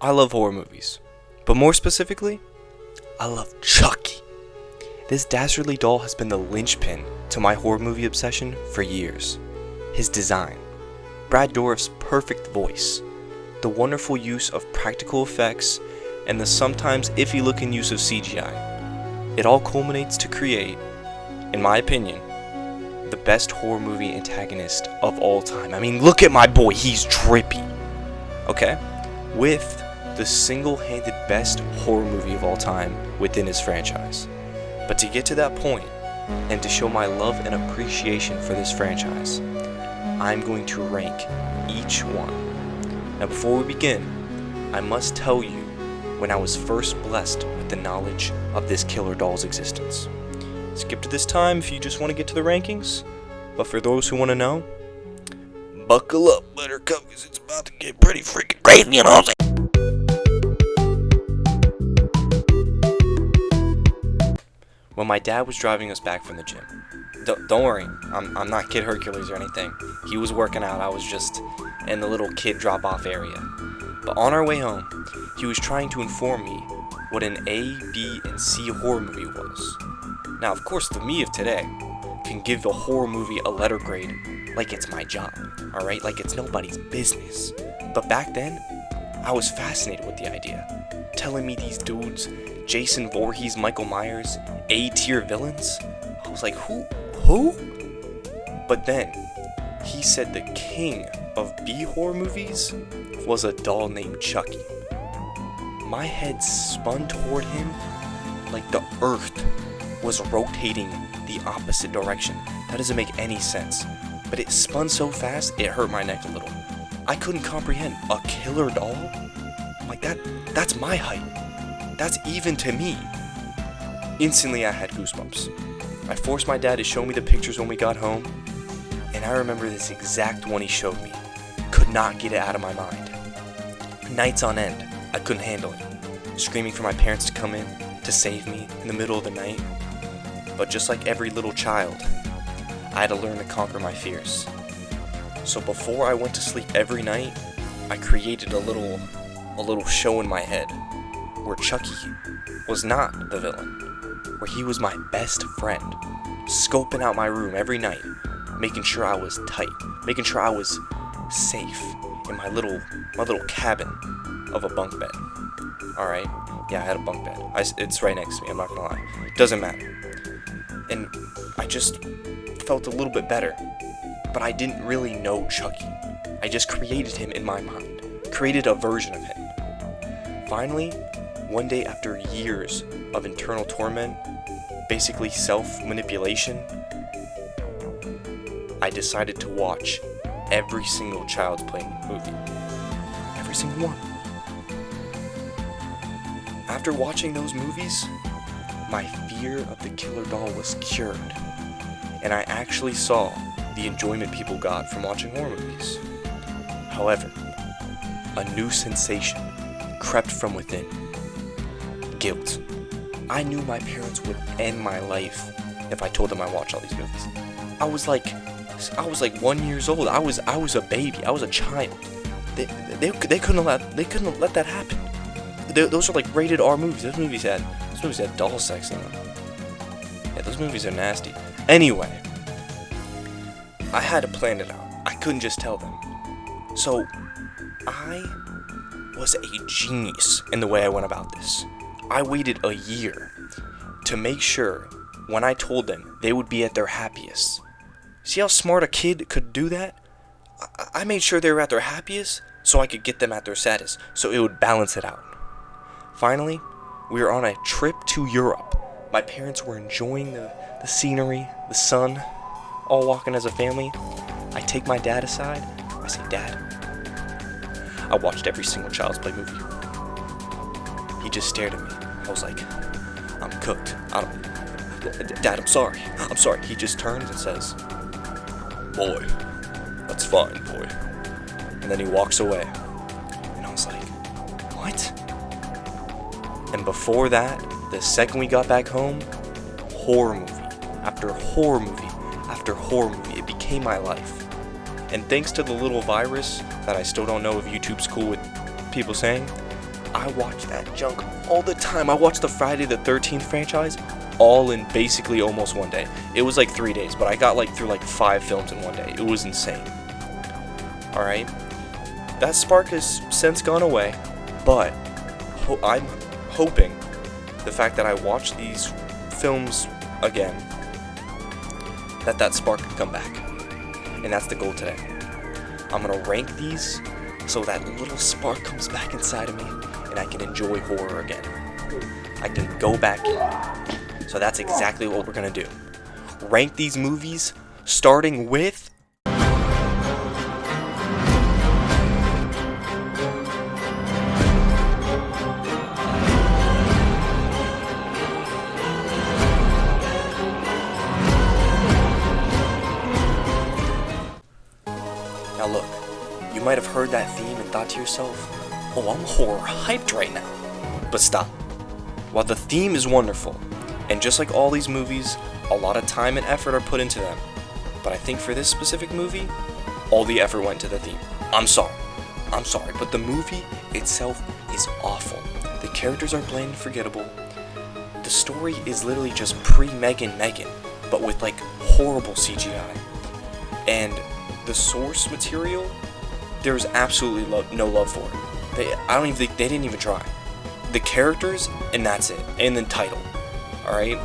I love horror movies, but more specifically, I love Chucky. This dastardly doll has been the linchpin to my horror movie obsession for years. His design, Brad Dourif's perfect voice, the wonderful use of practical effects, and the sometimes iffy looking use of CGI. It all culminates to create, in my opinion, the best horror movie antagonist of all time. I mean, look at my boy, he's drippy. Okay? With the single-handed best horror movie of all time within his franchise. But to get to that point, and to show my love and appreciation for this franchise, I'm going to rank each one. Now before we begin, I must tell you when I was first blessed with the knowledge of this killer doll's existence. Skip to this time if you just want to get to the rankings, but for those who want to know, buckle up, Buttercup, because it's about to get pretty freaking crazy, you know what I'm saying? When my dad was driving us back from the gym, don't worry, I'm not Kid Hercules or anything. He was working out, I was just in the little kid drop-off area. But on our way home, he was trying to inform me what an A, B, and C horror movie was. Now, of course, the me of today can give a horror movie a letter grade like it's my job, alright? Like it's nobody's business. But back then, I was fascinated with the idea. Telling me these dudes, Jason Voorhees, Michael Myers, A-tier villains? I was like, who? But then, he said the king of B horror movies was a doll named Chucky. My head spun toward him like the earth was rotating the opposite direction. That doesn't make any sense. But it spun so fast, it hurt my neck a little. I couldn't comprehend. A killer doll? Like that's my height. That's even to me. Instantly I had goosebumps. I forced my dad to show me the pictures when we got home, and I remember this exact one he showed me. Could not get it out of my mind. Nights on end, I couldn't handle it. Screaming for my parents to come in to save me in the middle of the night. But just like every little child, I had to learn to conquer my fears. So before I went to sleep every night, I created a little show in my head where Chucky was not the villain, where he was my best friend, scoping out my room every night, making sure I was tight, making sure I was safe in my little cabin of a bunk bed. Alright? Yeah, I had a bunk bed. It's right next to me, I'm not gonna lie. Doesn't matter. And I just felt a little bit better. But I didn't really know Chucky. I just created him in my mind. Created a version of him. Finally, one day after years of internal torment, basically self-manipulation, I decided to watch every single Child's Play movie. Every single one. After watching those movies, my fear of the killer doll was cured, and I actually saw the enjoyment people got from watching horror movies. However, a new sensation crept from within. Guilt. I knew my parents would end my life if I told them I watched all these movies. I was like 1 year old. I was a baby. I was a child. They couldn't let that happen. those are like rated R movies. Those movies had doll sex in them. Yeah, those movies are nasty. Anyway, I had to plan it out. I couldn't just tell them. So, I was a genius in the way I went about this. I waited a year to make sure when I told them they would be at their happiest. See how smart a kid could do that? I made sure they were at their happiest so I could get them at their saddest, so it would balance it out. Finally, we were on a trip to Europe. My parents were enjoying the scenery, the sun, all walking as a family. I take my dad aside. I say, Dad, I watched every single Child's Play movie. He just stared at me. I was like, I'm cooked. Dad, I'm sorry. I'm sorry. He just turns and says, boy, that's fine, boy. And then he walks away. And I was like, what? And before that, the second we got back home, horror movie after horror movie after horror movie. It became my life. And thanks to the little virus that I still don't know if YouTube's cool with people saying, I watch that junk all the time. I watched the Friday the 13th franchise all in basically almost one day. It was like 3 days, but I got like through like 5 films in one day. It was insane. Alright? That spark has since gone away, but I'm hoping the fact that I watched these films again, that spark could come back. And that's the goal today. I'm gonna rank these so that little spark comes back inside of me and I can enjoy horror again. I can go back in. So that's exactly what we're gonna do. Rank these movies starting with Now look, you might have heard that theme and thought to yourself, oh, I'm horror hyped right now. But stop. While the theme is wonderful, and just like all these movies, a lot of time and effort are put into them, but I think for this specific movie, all the effort went to the theme. I'm sorry, but the movie itself is awful. The characters are bland and forgettable. The story is literally just pre-Megan, but with like horrible CGI. And the source material, there's absolutely no love for it. I don't even think they didn't even try. The characters, and that's it. And the title. Alright?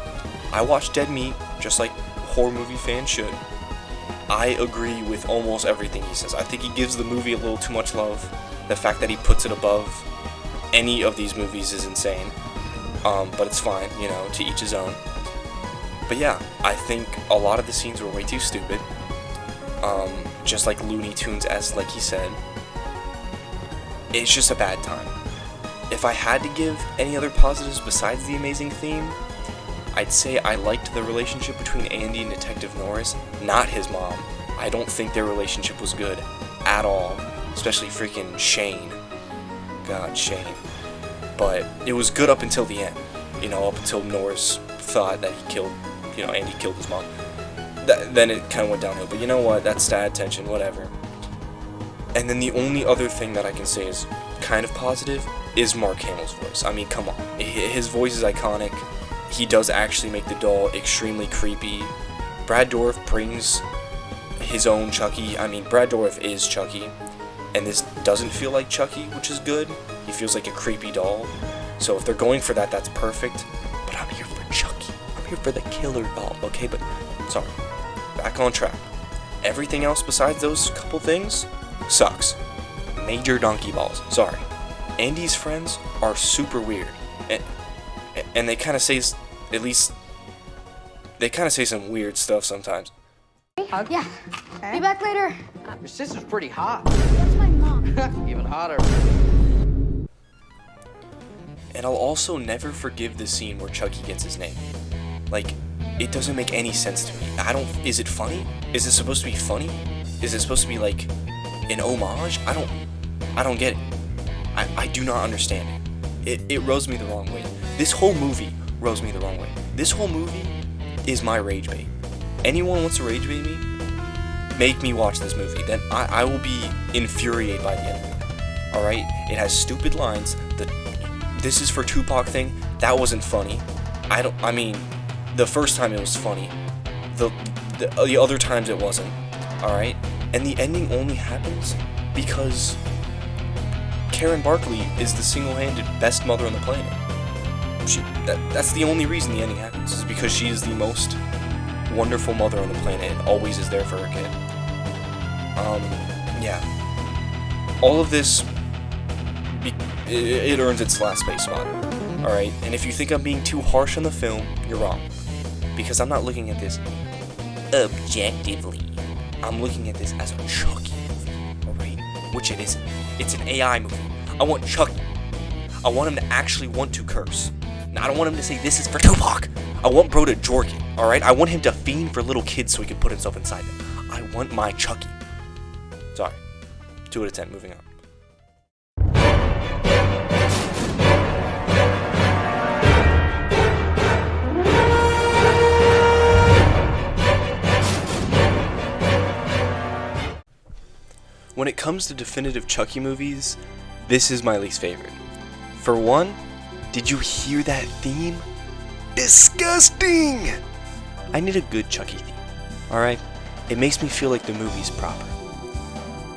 I watch Dead Meat, just like horror movie fans should. I agree with almost everything he says. I think he gives the movie a little too much love. The fact that he puts it above any of these movies is insane. But it's fine, you know, to each his own. But yeah, I think a lot of the scenes were way too stupid. Just like Looney Tunes, as like he said. It's just a bad time. If I had to give any other positives besides the amazing theme, I'd say I liked the relationship between Andy and Detective Norris, not his mom. I don't think their relationship was good at all, especially freaking Shane. God, Shane. But it was good up until the end, you know, up until Norris thought that he killed, you know, Andy killed his mom. Then it kind of went downhill, but you know what, that's sad tension, whatever. And then the only other thing that I can say is kind of positive is Mark Hamill's voice. I mean, come on, his voice is iconic. He does actually make the doll extremely creepy. Brad Dourif brings his own Chucky. I mean, Brad Dourif is Chucky, and this doesn't feel like Chucky, which is good. He feels like a creepy doll. So if they're going for that, that's perfect. But I'm here for Chucky. I'm here for the killer doll, okay? But, sorry. Back on track. Everything else besides those couple things sucks. Major donkey balls. Sorry. Andy's friends are super weird. And they kind of say, at least, they kind of say some weird stuff sometimes. Hug? Yeah. Okay. Be back later. Your sister's pretty hot. That's my mom. Even hotter. And I'll also never forgive the scene where Chucky gets his name. Like, it doesn't make any sense to me. Is it funny? Is it supposed to be funny? Is it supposed to be like an homage? I don't get it. I do not understand it. It rubs me the wrong way. This whole movie rubs me the wrong way. This whole movie is my rage bait. Anyone wants to rage bait me? Make me watch this movie. Then I will be infuriated by the end of it. Alright? It has stupid lines. The this is for Tupac thing, that wasn't funny. I mean, the first time it was funny. The other times it wasn't. Alright? And the ending only happens because Karen Barkley is the single-handed best mother on the planet. That's the only reason the ending happens, is because she is the most wonderful mother on the planet and always is there for her kid. Yeah. All of this, it earns its last place spot. Alright? And if you think I'm being too harsh on the film, you're wrong. Because I'm not looking at this objectively. I'm looking at this as a Chucky movie. Alright? Which it isn't. It's an AI movie. I want Chucky. I want him to actually want to curse. Now, I don't want him to say, this is for Tupac. I want bro to jork it, alright? I want him to fiend for little kids so he can put himself inside them. I want my Chucky. Sorry. 2 out of 10, moving on. When it comes to definitive Chucky movies, this is my least favorite. For one, did you hear that theme? Disgusting! I need a good Chucky theme, alright? It makes me feel like the movie's proper.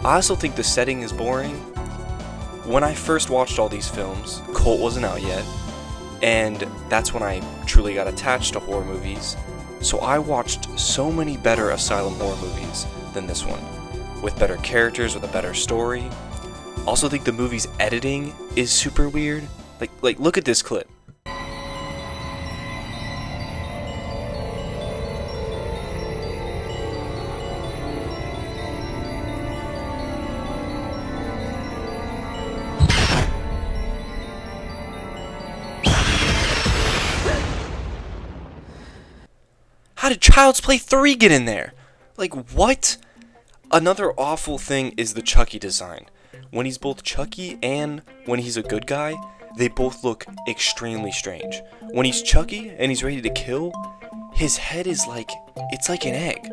I also think the setting is boring. When I first watched all these films, Cult wasn't out yet, and that's when I truly got attached to horror movies, so I watched so many better asylum horror movies than this one, with better characters, with a better story. Also think the movie's editing is super weird. Like look at this clip. How did Child's Play 3 get in there? Like, what? Another awful thing is the Chucky design. When he's both Chucky and when he's a good guy, they both look extremely strange. When he's Chucky and he's ready to kill, his head is like, it's like an egg.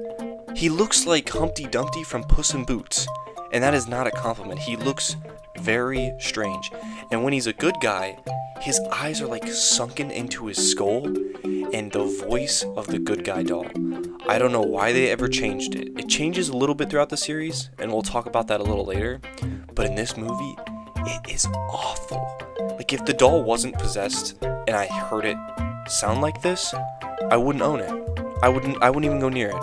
He looks like Humpty Dumpty from Puss in Boots, and that is not a compliment. He looks very strange. And when he's a good guy, his eyes are like sunken into his skull, and the voice of the good guy doll. I don't know why they ever changed it. It changes a little bit throughout the series, and we'll talk about that a little later. But in this movie, it is awful. Like, if the doll wasn't possessed and I heard it sound like this, I wouldn't own it. I wouldn't even go near it.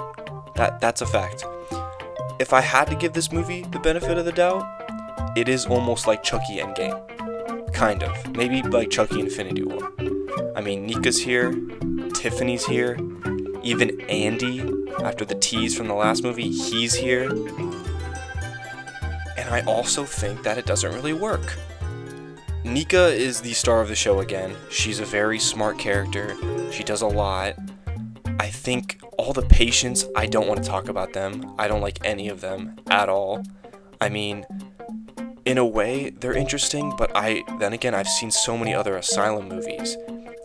That's a fact. If I had to give this movie the benefit of the doubt, it is almost like Chucky Endgame. Kind of. Maybe like Chucky Infinity War. I mean, Nika's here, Tiffany's here, even Andy, after the tease from the last movie, he's here. And I also think that it doesn't really work. Nika is the star of the show again. She's a very smart character. She does a lot. I think all the patients, I don't want to talk about them. I don't like any of them at all. I mean, in a way, they're interesting, but then again, I've seen so many other Asylum movies.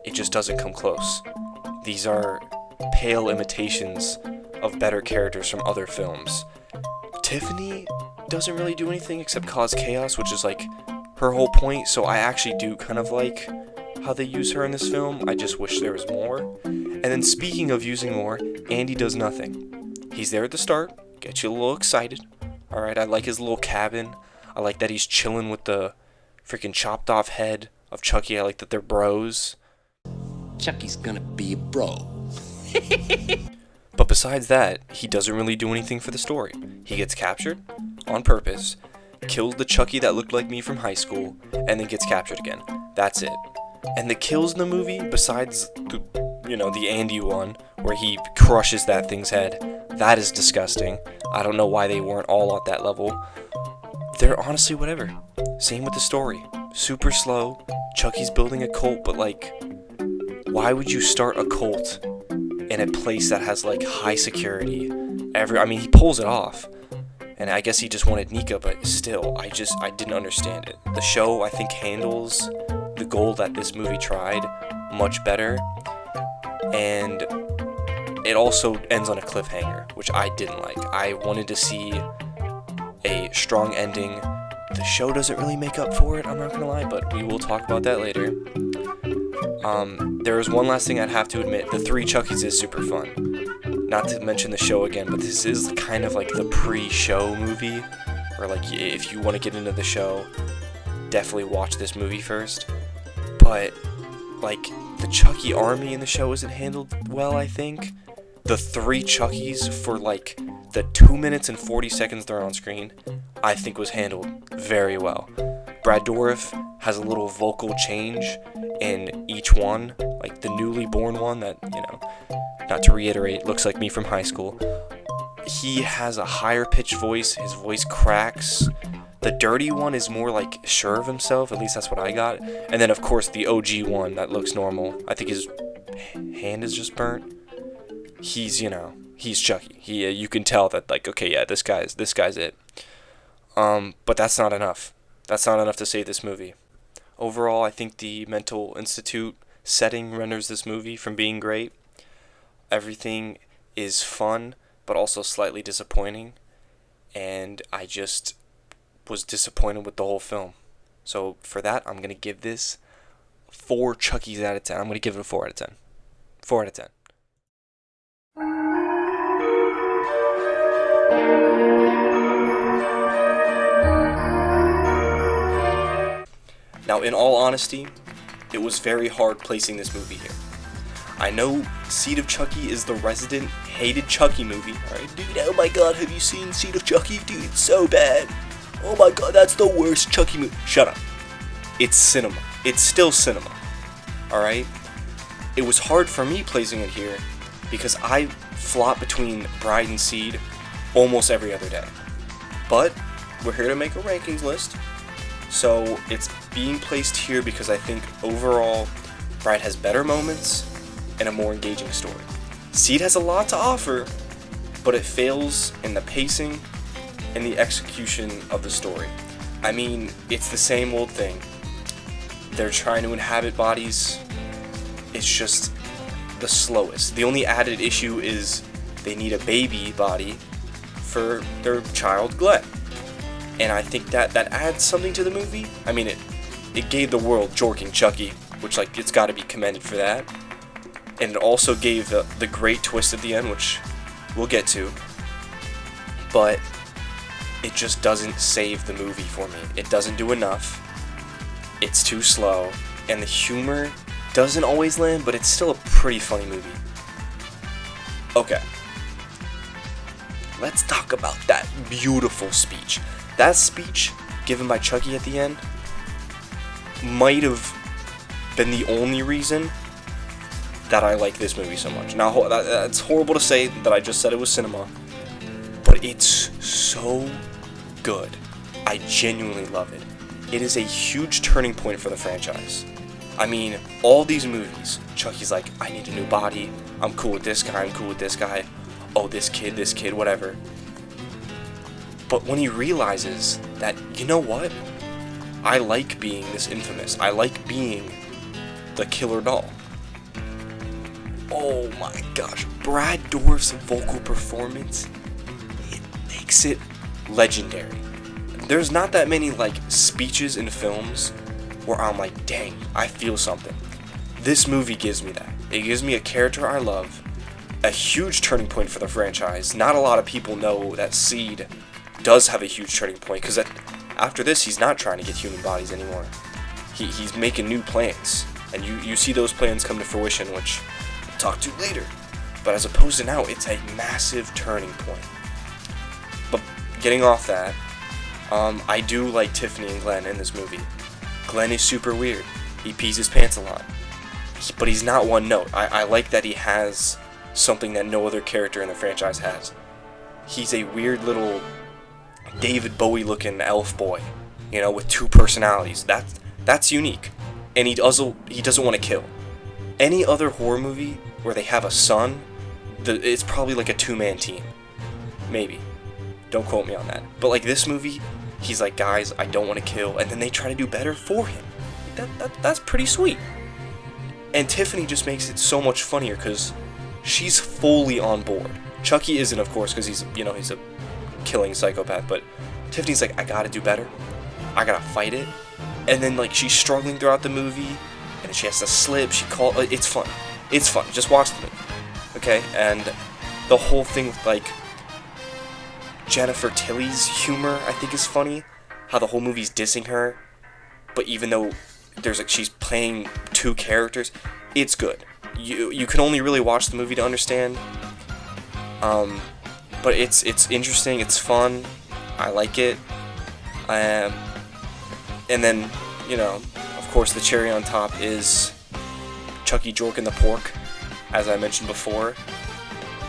It just doesn't come close. These are pale imitations of better characters from other films. Tiffany doesn't really do anything except cause chaos, which is like her whole point, so I actually do kind of like how they use her in this film. I just wish there was more. And then speaking of using more, Andy does nothing. He's there at the start, gets you a little excited. Alright, I like his little cabin. I like that he's chilling with the freaking chopped off head of Chucky. I like that they're bros. Chucky's gonna be a bro. But besides that, he doesn't really do anything for the story. He gets captured on purpose, kills the Chucky that looked like me from high school, and then gets captured again. That's it. And the kills in the movie, besides the Andy one, where he crushes that thing's head, that is disgusting. I don't know why they weren't all at that level. They're honestly whatever. Same with the story. Super slow. Chucky's building a cult, but like, why would you start a cult in a place that has like high security? He pulls it off. And I guess he just wanted Nika, but still, I didn't understand it. The show, I think, handles the goal that this movie tried much better. And it also ends on a cliffhanger, which I didn't like. I wanted to see a strong ending the show doesn't really make up for it, I'm not gonna lie, but we will talk about that later. There is one last thing I'd have to admit. The Three Chuckies is super fun. Not to mention the show again, but this is kind of like the pre-show movie. Or like, if you want to get into the show, definitely watch this movie first. But, like, the Chucky army in the show isn't handled well, I think. The Three Chuckies for, like, the 2 minutes and 40 seconds they're on screen, I think was handled very well. Brad Dourif has a little vocal change in each one, like the newly born one that, you know, not to reiterate, looks like me from high school. He has a higher pitched voice, his voice cracks. The dirty one is more like sure of himself, at least that's what I got. And then of course the OG one that looks normal. I think his hand is just burnt. He's, you know, he's Chucky. You can tell that, like, okay, yeah, this guy's it. But that's not enough. That's not enough to save this movie. Overall, I think the mental institute setting renders this movie from being great. Everything is fun, but also slightly disappointing. And I just was disappointed with the whole film. So for that, I'm going to give this 4 Chuckies out of 10. I'm going to give it a 4 out of 10. 4 out of 10. Now, in all honesty, it was very hard placing this movie here. I know Seed of Chucky is the resident hated Chucky movie. Alright, dude, oh my god, have you seen Seed of Chucky? Dude, it's so bad. Oh my god, that's the worst Chucky movie. Shut up. It's cinema. It's still cinema. Alright? It was hard for me placing it here because I flop between Bride and Seed almost every other day. But we're here to make a rankings list. So it's being placed here because I think overall Bride has better moments and a more engaging story. Seed has a lot to offer, but it fails in the pacing and the execution of the story. I mean, it's the same old thing. They're trying to inhabit bodies. It's just the slowest. The only added issue is they need a baby body for their child Glenn. And I think that adds something to the movie. I mean, it gave the world jorking Chucky, which, like, it's got to be commended for that. And it also gave the great twist at the end, which we'll get to. But it just doesn't save the movie for me. It doesn't do enough. It's too slow. And the humor doesn't always land, but it's still a pretty funny movie. Okay. Let's talk about that beautiful speech. That speech given by Chucky at the end might have been the only reason that I like this movie so much. Now, that's horrible to say that I just said it was cinema, but it's so good. I genuinely love it. It is a huge turning point for the franchise. I mean, all these movies, Chucky's like, I need a new body, I'm cool with this guy, I'm cool with this guy, oh, this kid, whatever. But when he realizes that, you know what? I like being this infamous. I like being the killer doll. Oh my gosh. Brad Dourif's vocal performance, it makes it legendary. There's not that many, like, speeches in films where I'm like, dang, I feel something. This movie gives me that. It gives me a character I love, a huge turning point for the franchise. Not a lot of people know that Seed does have a huge turning point, because after this he's not trying to get human bodies anymore. He's making new plans, and you see those plans come to fruition, which we'll talk to later. But as opposed to now, it's a massive turning point. But getting off that, I do like Tiffany and Glenn in this movie. Glenn is super weird. He pees his pants a lot, but he's not one note. I like that he has something that no other character in the franchise has. He's a weird little David Bowie looking elf boy, you know, with 2 personalities. That's unique. And he doesn't want to kill. Any other horror movie where they have a son, it's probably like a 2-man team. Maybe. Don't quote me on that. But like this movie, he's like, guys, I don't want to kill, and then they try to do better for him. That's pretty sweet. And Tiffany just makes it so much funnier because she's fully on board. Chucky isn't, of course, because he's a killing psychopath, but Tiffany's like, I gotta do better. I gotta fight it. And then, like, she's struggling throughout the movie, and she has to slip, it's fun. It's fun, just watch the movie, okay? And the whole thing with, like, Jennifer Tilly's humor, I think, is funny. How the whole movie's dissing her, but even though she's playing two characters, it's good. You can only really watch the movie to understand. But it's interesting, it's fun, I like it. And then, you know, of course, the cherry on top is Chucky jorking the pork, as I mentioned before.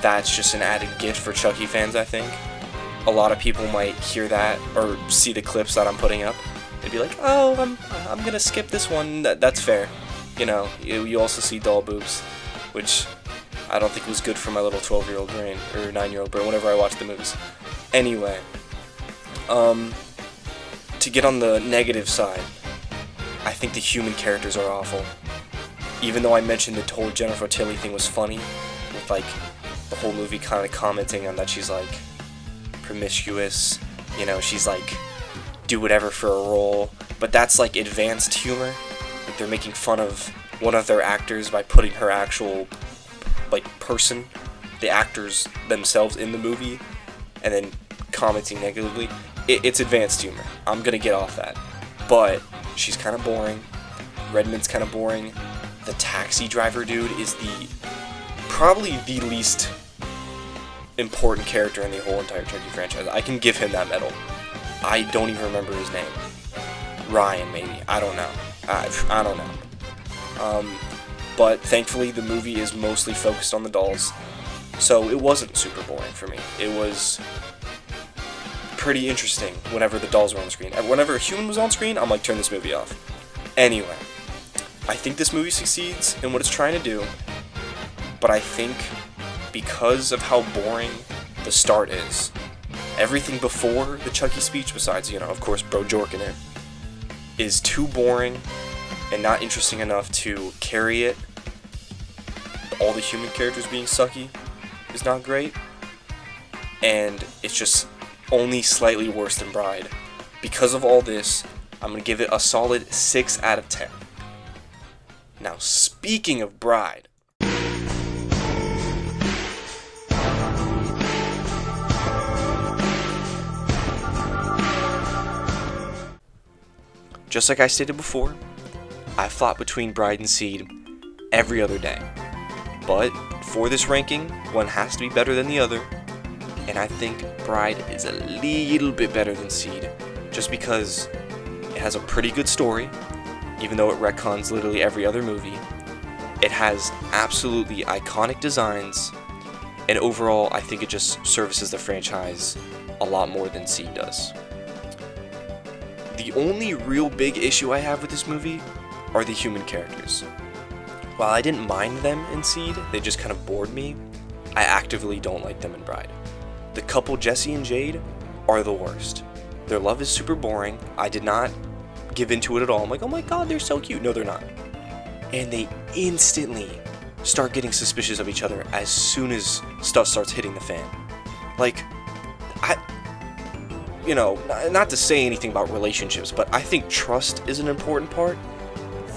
That's just an added gift for Chucky fans, I think. A lot of people might hear that or see the clips that I'm putting up and be like, oh, I'm gonna skip this one. That's fair. You know, you also see doll boobs, which I don't think was good for my little 12-year-old brain, or 9-year-old brain, whenever I watch the movies. Anyway, to get on the negative side, I think the human characters are awful. Even though I mentioned the whole Jennifer Tilly thing was funny, with, like, the whole movie kind of commenting on that she's, like, promiscuous, you know, she's like, do whatever for a role, but that's like advanced humor. Like, they're making fun of one of their actors by putting her actual, like, person, the actors themselves in the movie, and then commenting negatively. It's advanced humor. I'm gonna get off that. But she's kind of boring. Redmond's kind of boring. The taxi driver dude is probably the least important character in the whole entire Chucky franchise. I can give him that medal. I don't even remember his name. Ryan, maybe. I don't know. I don't know. But thankfully, the movie is mostly focused on the dolls, so it wasn't super boring for me. It was pretty interesting whenever the dolls were on screen. Whenever a human was on screen, I'm like, turn this movie off. Anyway, I think this movie succeeds in what it's trying to do, but I think because of how boring the start is, everything before the Chucky speech, besides, you know, of course, Bro jorking it, is too boring and not interesting enough to carry it. All the human characters being sucky is not great, and it's just only slightly worse than Bride. Because of all this, I'm going to give it a solid 6 out of 10. Now, speaking of Bride, just like I stated before, I flop between Bride and Seed every other day. But for this ranking, one has to be better than the other, and I think Bride is a little bit better than Seed, just because it has a pretty good story, even though it retcons literally every other movie. It has absolutely iconic designs, and overall, I think it just services the franchise a lot more than Seed does. The only real big issue I have with this movie are the human characters. While I didn't mind them in Seed, they just kind of bored me, I actively don't like them in Bride. The couple Jesse and Jade are the worst. Their love is super boring. I did not give into it at all. I'm like, oh my god, they're so cute. No, they're not. And they instantly start getting suspicious of each other as soon as stuff starts hitting the fan. Like, you know, not to say anything about relationships, but I think trust is an important part.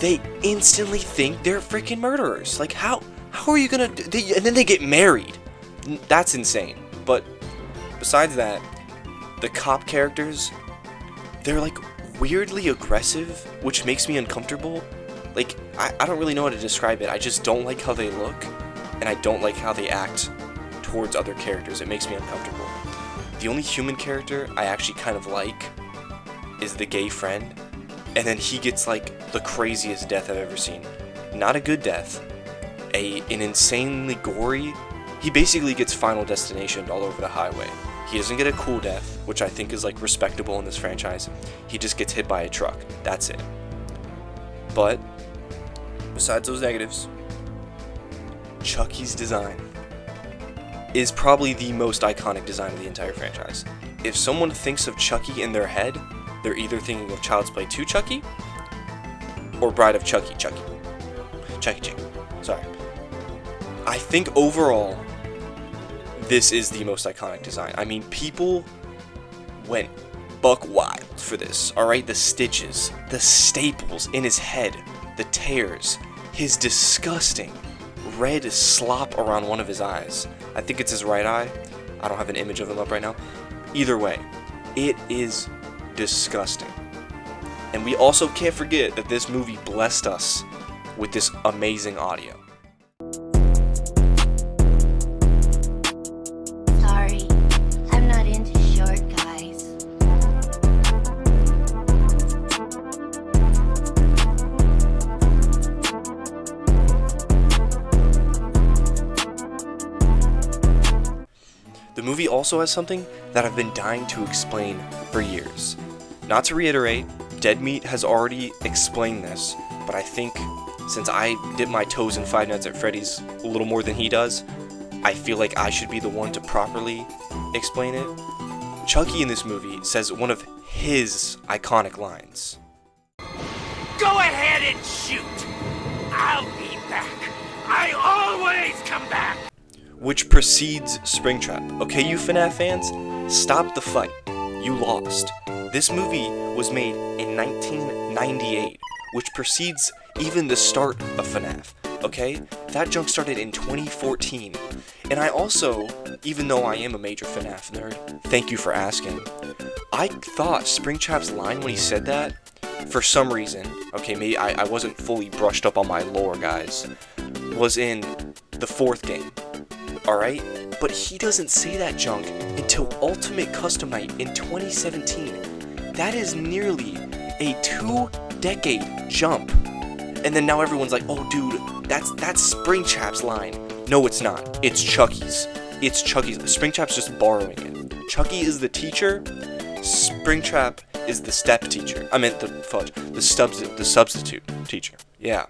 They instantly think they're freaking murderers. Like, how are you gonna and then they get married. That's insane. But besides that, the cop characters, they're like weirdly aggressive, which makes me uncomfortable. Like, I don't really know how to describe it. I just don't like how they look, and I don't like how they act towards other characters. It makes me uncomfortable. The only human character I actually kind of like is the gay friend, and then he gets like the craziest death I've ever seen. Not a good death, an insanely gory. He basically gets Final Destination all over the highway. He doesn't get a cool death, which I think is like respectable in this franchise. He just gets hit by a truck. That's it. But besides those negatives, Chucky's design is probably the most iconic design of the entire franchise. If someone thinks of Chucky in their head, they're either thinking of Child's Play 2 Chucky or Bride of Chucky. Sorry. I think overall, this is the most iconic design. I mean, people went buck wild for this, alright? The stitches, the staples in his head, the tears, his disgusting red slop around one of his eyes. I think it's his right eye. I don't have an image of him up right now. Either way, it is disgusting. And we also can't forget that this movie blessed us with this amazing audio. Sorry, I'm not into short guys. The movie also has something that I've been dying to explain for years. Not to reiterate, Dead Meat has already explained this, but I think since I dip my toes in Five Nights at Freddy's a little more than he does, I feel like I should be the one to properly explain it. Chucky in this movie says one of his iconic lines. Go ahead and shoot. I'll be back. I always come back. Which precedes Springtrap. Okay, you FNAF fans, stop the fight. You lost. This movie was made in 1998, which precedes even the start of FNAF. Okay, that junk started in 2014. And I also, even though I am a major FNAF nerd, thank you for asking, I thought Springtrap's line when he said that, for some reason, okay, maybe I wasn't fully brushed up on my lore, guys, was in the 4th game. Alright? But he doesn't say that junk until Ultimate Custom Night in 2017. That is nearly a 2-decade jump. And then now everyone's like, oh dude, that's Springtrap's line. No, it's not. It's Chucky's. It's Chucky's. Springtrap's just borrowing it. Chucky is the teacher. Springtrap is the step teacher. I meant the substitute teacher. Yeah.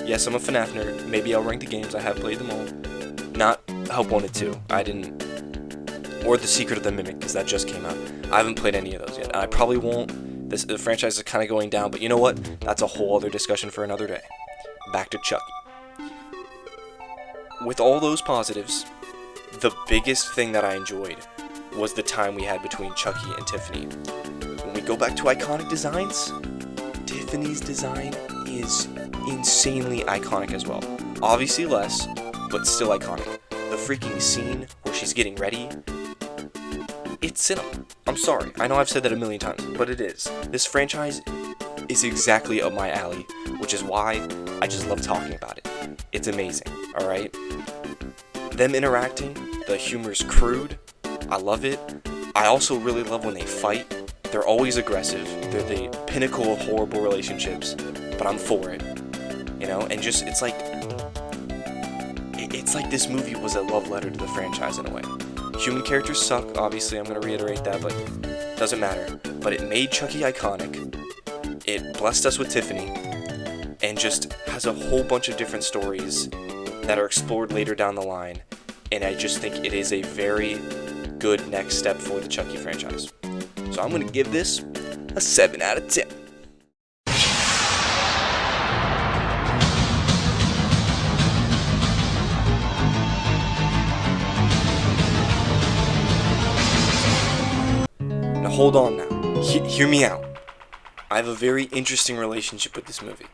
Yes, I'm a FNAF nerd. Maybe I'll rank the games. I have played them all. Not Help Wanted 2. I didn't. Or The Secret of the Mimic, because that just came out. I haven't played any of those yet. I probably won't. The franchise is kind of going down, but you know what? That's a whole other discussion for another day. Back to Chucky. With all those positives, the biggest thing that I enjoyed was the time we had between Chucky and Tiffany. When we go back to iconic designs, Tiffany's design is insanely iconic as well. Obviously less, but still iconic. The freaking scene where she's getting ready, it's cinema. I'm sorry, I know I've said that a million times, but it is. This franchise is exactly up my alley, which is why I just love talking about it. It's amazing, alright? Them interacting, the humor's crude, I love it. I also really love when they fight. They're always aggressive. They're the pinnacle of horrible relationships, but I'm for it. You know, and just, it's like this movie was a love letter to the franchise in a way. Human characters suck, obviously, I'm going to reiterate that, but doesn't matter. But it made Chucky iconic, it blessed us with Tiffany, and just has a whole bunch of different stories that are explored later down the line, and I just think it is a very good next step for the Chucky franchise. So I'm going to give this a 7 out of 10. Now hold on now. Hear me out. I have a very interesting relationship with this movie.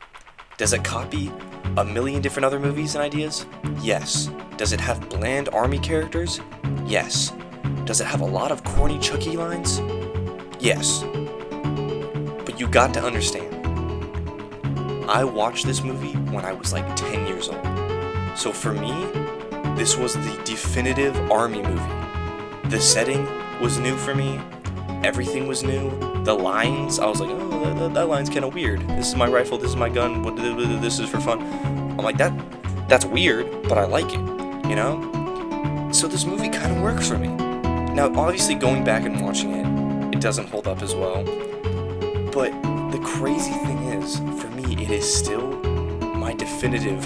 Does it copy a million different other movies and ideas? Yes. Does it have bland army characters? Yes. Does it have a lot of corny Chucky lines? Yes. But you got to understand, I watched this movie when I was like 10 years old. So for me, this was the definitive army movie. The setting was new for me. Everything was new. The lines, I was like, oh, that line's kind of weird. This is my rifle, this is my gun, this is for fun. I'm like, that's weird, but I like it, you know? So this movie kind of works for me. Now, obviously, going back and watching it, it doesn't hold up as well. But the crazy thing is, for me, it is still my definitive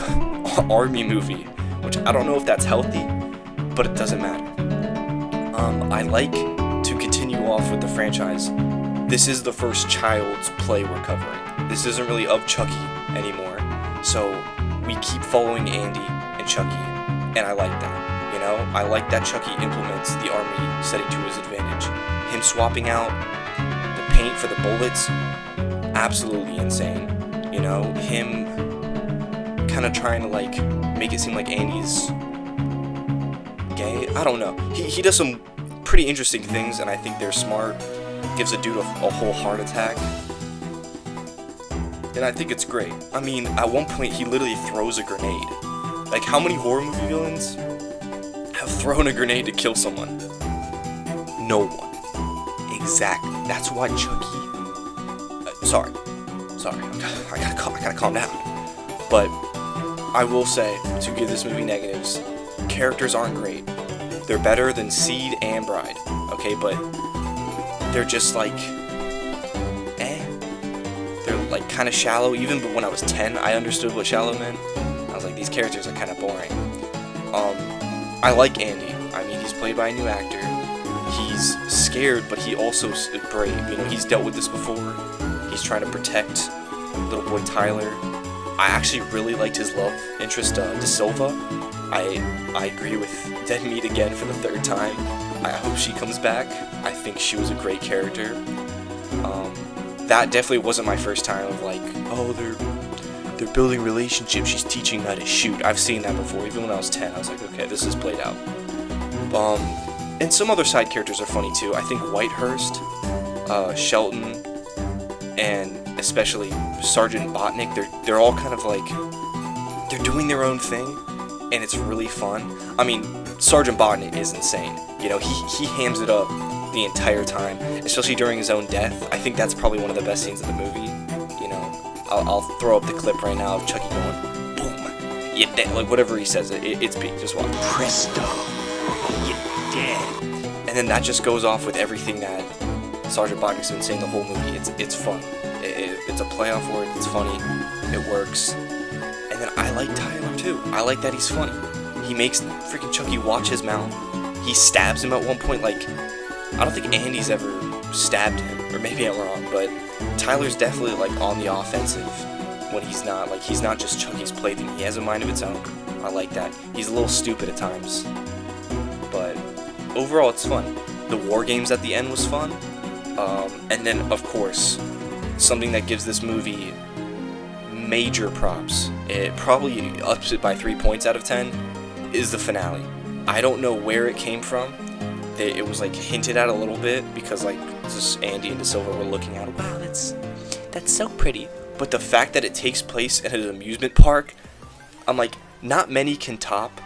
army movie, which I don't know if that's healthy, but it doesn't matter. I like to continue off with the franchise. This is the first Child's Play we're covering. This isn't really of Chucky anymore, so we keep following Andy and Chucky, and I like that. You know, I like that Chucky implements the army setting to his advantage. Him swapping out the paint for the bullets, absolutely insane. You know, him kind of trying to like make it seem like Andy's gay. I don't know. He does some pretty interesting things, and I think they're smart. Gives a dude a whole heart attack, and I think it's great. I mean, at one point he literally throws a grenade. Like, how many horror movie villains have thrown a grenade to kill someone? No one. Exactly. That's why Chucky. Sorry. I gotta calm down. But I will say, to give this movie negatives, characters aren't great. They're better than Seed and Bride. Okay, but they're just like, They're like kind of shallow. Even when I was 10, I understood what shallow meant. I was like, these characters are kind of boring. I like Andy. I mean, he's played by a new actor. He's scared, but he also is brave. You know, he's dealt with this before. He's trying to protect little boy Tyler. I actually really liked his love interest, De Silva. I agree with Dead Meat again for the third time. I hope she comes back. I think she was a great character. That definitely wasn't my first time of like, oh, they're building relationships. She's teaching how to shoot. I've seen that before. Even when I was 10, I was like, okay, this is played out. And some other side characters are funny too. I think Whitehurst, Shelton, and especially Sergeant Botnick, they're all kind of like, they're doing their own thing, and it's really fun. I mean, Sergeant Botnick is insane. You know, he hams it up the entire time, especially during his own death. I think that's probably one of the best scenes of the movie. You know, I'll throw up the clip right now of Chucky going, boom, you're dead. Like, whatever he says, it's peak. Just watch. Presto, you're dead. And then that just goes off with everything that Sergeant Botnick's been saying the whole movie. It's fun. It's a play off word. It's funny. It works. And then I like Tyler too. I like that he's funny. He makes freaking Chucky watch his mouth. He stabs him at one point. Like, I don't think Andy's ever stabbed him, or maybe I'm wrong, but Tyler's definitely like on the offensive when he's not just Chucky's plaything. He has a mind of its own. I like that. He's a little stupid at times, but overall it's fun. The war games at the end was fun, and then of course something that gives this movie major props. It probably ups it by 3 points out of 10. Is the finale. I don't know where it came from. It was like hinted at a little bit because like just Andy and De Silva were looking at it. Wow, that's so pretty. But the fact that it takes place at an amusement park, I'm like, not many can top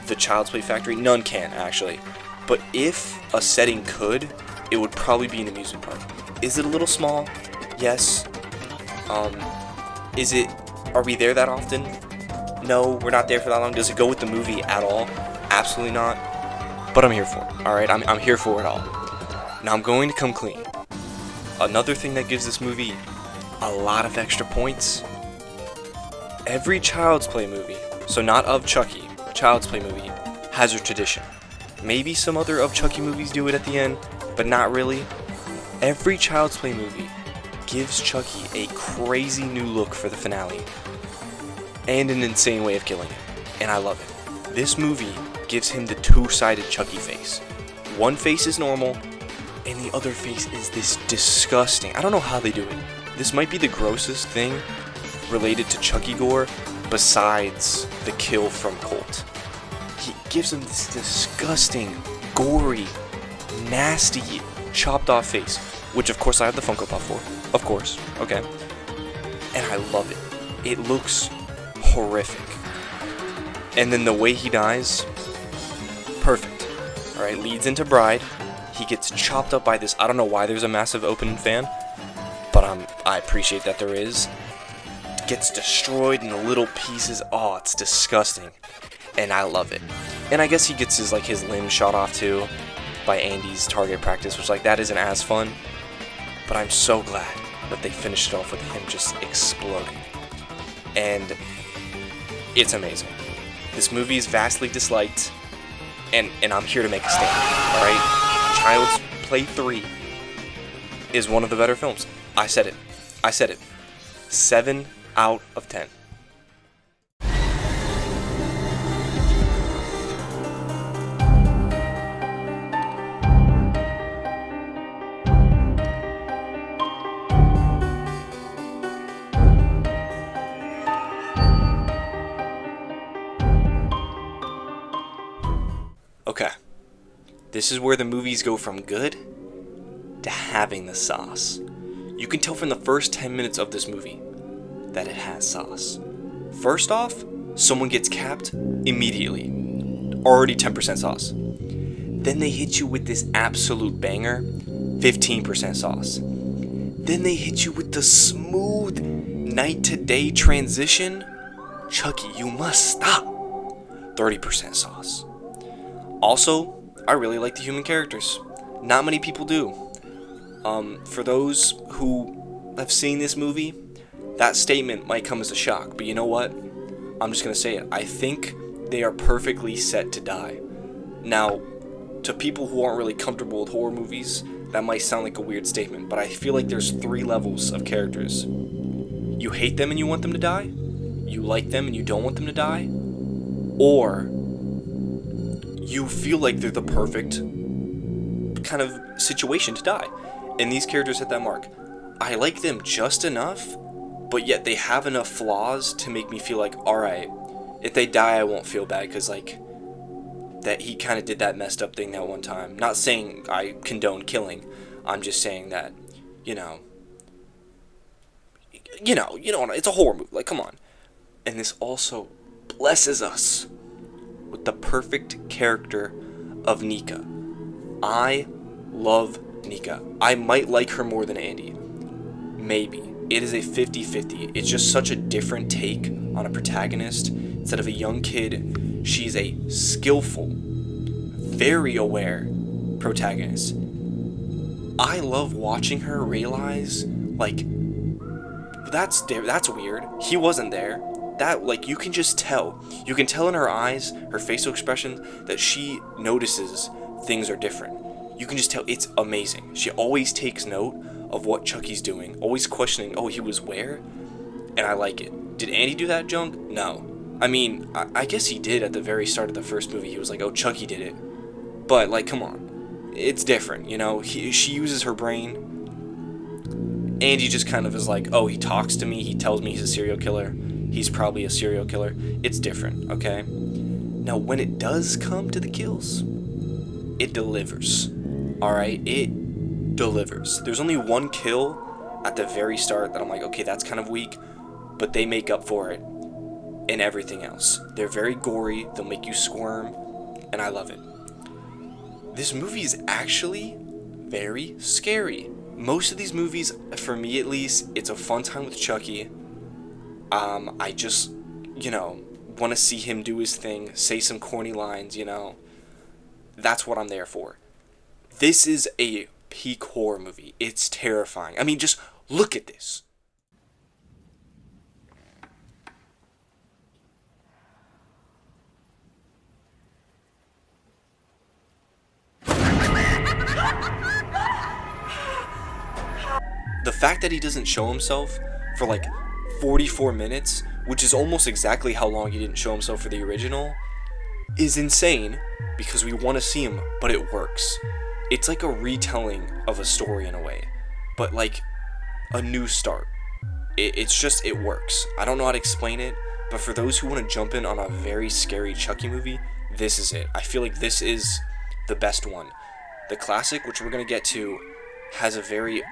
the Child's Play Factory. None can actually. But if a setting could, it would probably be an amusement park. Is it a little small? Yes. Are we there that often? No, we're not there for that long. Does it go with the movie at all? Absolutely not. But I'm here for it. Alright, I'm here for it all. Now I'm going to come clean. Another thing that gives this movie a lot of extra points. Every Child's Play movie, so not of Chucky, Child's Play movie, has a tradition. Maybe some other of Chucky movies do it at the end, but not really. Every Child's Play movie gives Chucky a crazy new look for the finale. And an insane way of killing him. And I love it. This movie gives him the two-sided Chucky face. One face is normal, and the other face is this disgusting. I don't know how they do it. This might be the grossest thing related to Chucky gore besides the kill from Colt. He gives him this disgusting, gory, nasty, chopped off face, which of course I have the Funko Pop for. Of course, okay. And I love it. It looks horrific. And then the way he dies, perfect. Alright, leads into Bride. He gets chopped up by this. I don't know why there's a massive open fan, but I appreciate that there is. Gets destroyed into little pieces. Oh, it's disgusting. And I love it. And I guess he gets his limb shot off too by Andy's target practice, which that isn't as fun. But I'm so glad that they finished it off with him just exploding. And it's amazing. This movie is vastly disliked, and I'm here to make a stand, alright? Child's Play 3 is one of the better films. I said it. 7 out of 10. Okay. This is where the movies go from good to having the sauce. You can tell from the first 10 minutes of this movie that it has sauce. First off, someone gets capped immediately. Already 10% sauce. Then they hit you with this absolute banger, 15% sauce. Then they hit you with the smooth night to day transition. Chucky, you must stop. 30% sauce. Also, I really like the human characters. Not many people do. For those who have seen this movie, that statement might come as a shock, but you know what? I'm just gonna say it. I think they are perfectly set to die. Now, to people who aren't really comfortable with horror movies, that might sound like a weird statement, but I feel like there's 3 levels of characters. You hate them and you want them to die, you like them and you don't want them to die, or you feel like they're the perfect kind of situation to die. And these characters hit that mark. I like them just enough, but yet they have enough flaws to make me feel like, alright, if they die I won't feel bad, because like, that he kind of did that messed up thing that one time. Not saying I condone killing, I'm just saying that, you know, it's a horror movie, like, come on. And this also blesses us with the perfect character of Nika. I love Nika. I might like her more than Andy. Maybe. It is a 50-50. It's just such a different take on a protagonist. Instead of a young kid, she's a skillful, very aware protagonist. I love watching her realize, like, that's weird. He wasn't there. That, like, you can just tell. You can tell in her eyes, her facial expression, that she notices things are different. You can just tell. It's amazing. She always takes note of what Chucky's doing, always questioning, oh, he was where? And I like it. Did Andy do that junk? No. I mean, I guess he did at the very start of the first movie. He was like, oh, Chucky did it. But, like, come on. It's different, you know? She uses her brain. Andy just kind of is like, oh, he talks to me, he tells me he's a serial killer. He's probably a serial killer. It's different, okay? Now, when it does come to the kills, it delivers. Alright? It delivers. There's only one kill at the very start that I'm like, okay, that's kind of weak, but they make up for it in everything else. They're very gory, they'll make you squirm, and I love it. This movie is actually very scary. Most of these movies, for me at least, it's a fun time with Chucky. I just, want to see him do his thing, say some corny lines, That's what I'm there for. This is a peak horror movie. It's terrifying. I mean, just look at this. The fact that he doesn't show himself for like 44 minutes, which is almost exactly how long he didn't show himself for the original, is insane because we want to see him, but it works. It's like a retelling of a story in a way, but like a new start. It works. I don't know how to explain it, but for those who want to jump in on a very scary Chucky movie, this is it. I feel like this is the best one. The classic, which we're going to get to, has a very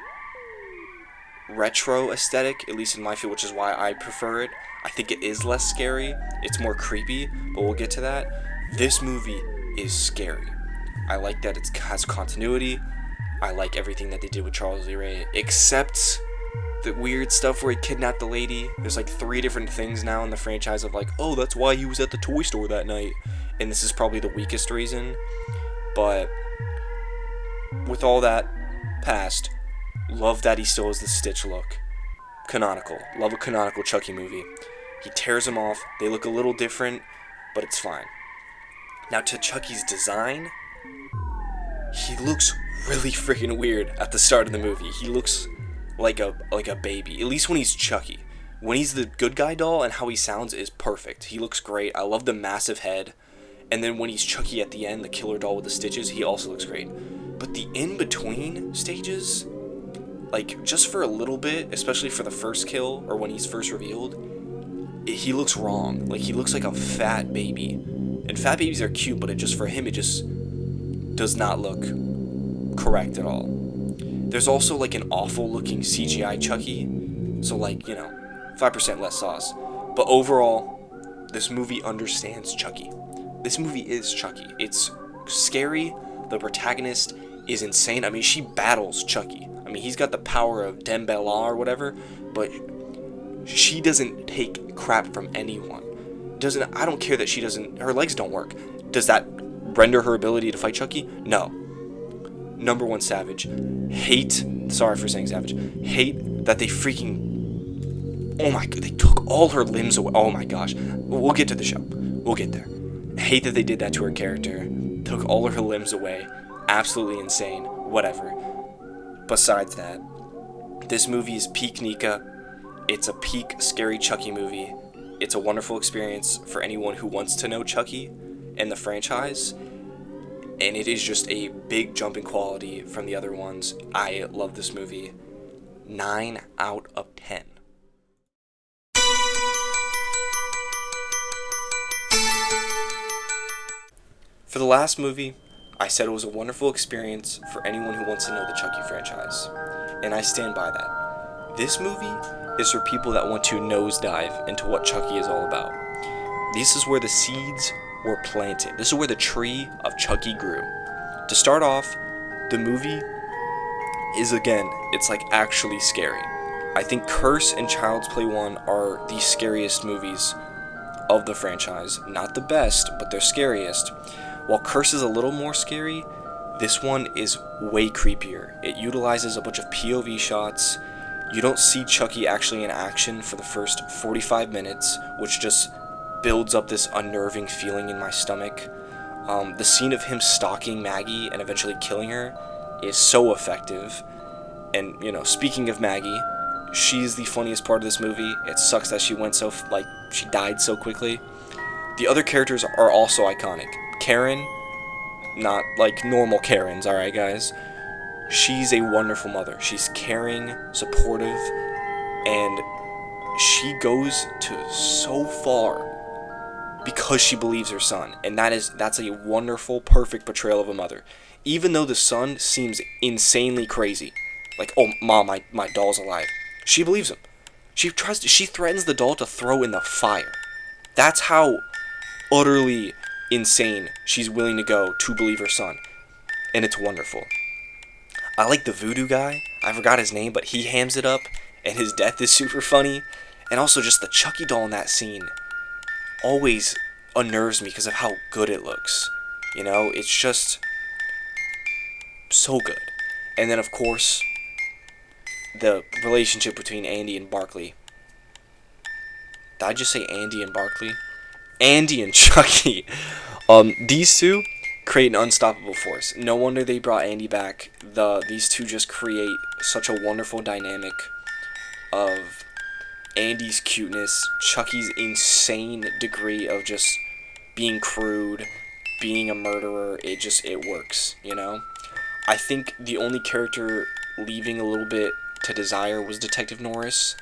retro aesthetic, at least in my field, which is why I prefer it. I think it is less scary. It's more creepy, but we'll get to that. This movie is scary. I like that it has continuity. I like everything that they did with Charles Lee Ray, except the weird stuff where he kidnapped the lady. There's like 3 different things now in the franchise of like, oh, that's why he was at the toy store that night. And this is probably the weakest reason. But with all that past, love that he still has the Stitch look. Canonical. Love a canonical Chucky movie. He tears them off. They look a little different, but it's fine. Now to Chucky's design, he looks really freaking weird at the start of the movie. He looks like a baby, at least when he's Chucky. When he's the good guy doll and how he sounds is perfect. He looks great. I love the massive head. And then when he's Chucky at the end, the killer doll with the stitches, he also looks great. But the in-between stages, like, just for a little bit, especially for the first kill, or when he's first revealed, he looks wrong. Like, he looks like a fat baby. And fat babies are cute, but it just, for him, it just does not look correct at all. There's also like an awful looking CGI Chucky, so like, 5% less sauce. But overall, this movie understands Chucky. This movie is Chucky. It's scary. The protagonist is insane. I mean, she battles Chucky. I mean, he's got the power of Dembella or whatever, but she doesn't take crap from anyone. I don't care that her legs don't work. Does that render her ability to fight Chucky? No. Number one savage. Sorry for saying savage. Hate that they freaking, oh my god, they took all her limbs away. Oh my gosh. We'll get to the show. We'll get there. Hate that they did that to her character. Took all of her limbs away. Absolutely insane. Whatever. Besides that, this movie is peak Nika. It's a peak scary Chucky movie. It's a wonderful experience for anyone who wants to know Chucky and the franchise. And it is just a big jump in quality from the other ones. I love this movie. 9 out of 10. For the last movie, I said it was a wonderful experience for anyone who wants to know the Chucky franchise. And I stand by that. This movie is for people that want to nosedive into what Chucky is all about. This is where the seeds were planted. This is where the tree of Chucky grew. To start off, the movie is, again, it's like actually scary. I think Curse and Child's Play 1 are the scariest movies of the franchise. Not the best, but they're scariest. While Curse is a little more scary, this one is way creepier. It utilizes a bunch of POV shots. You don't see Chucky actually in action for the first 45 minutes, which just builds up this unnerving feeling in my stomach. The scene of him stalking Maggie and eventually killing her is so effective. And, speaking of Maggie, she's the funniest part of this movie. It sucks that she she died so quickly. The other characters are also iconic. Karen, not like normal Karens, alright guys? She's a wonderful mother. She's caring, supportive, and she goes to so far because she believes her son. And that's a wonderful, perfect portrayal of a mother. Even though the son seems insanely crazy. Like, oh, Mom, my doll's alive. She believes him. She threatens the doll to throw in the fire. That's how utterly insane she's willing to go to believe her son. And it's wonderful. I like the voodoo guy. I forgot his name, but he hams it up. And his death is super funny. And also just the Chucky doll in that scene always unnerves me because of how good it looks. It's just so good. And then, of course, the relationship between Andy and Barkley. Did I just say Andy and Barkley? Andy and Chucky. These two create an unstoppable force. No wonder they brought Andy back. These two just create such a wonderful dynamic of Andy's cuteness, Chucky's insane degree of just being crude, being a murderer. It works, I think the only character leaving a little bit to desire was Detective Norris.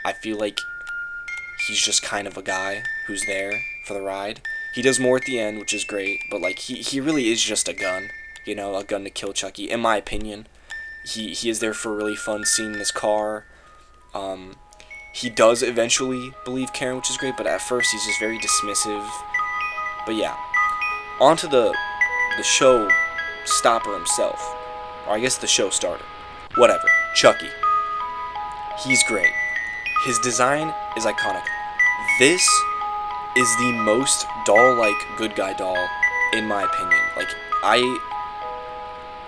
I feel like he's just kind of a guy who's there for the ride. He does more at the end, which is great, but he really is just a gun, a gun to kill Chucky, in my opinion. He is there for a really fun scene in his car. He does eventually believe Karen, which is great, but at first he's just very dismissive. But yeah, on to the show stopper himself. Or I guess the show starter. Whatever. Chucky. He's great. His design is iconic. This is the most doll-like good guy doll, in my opinion.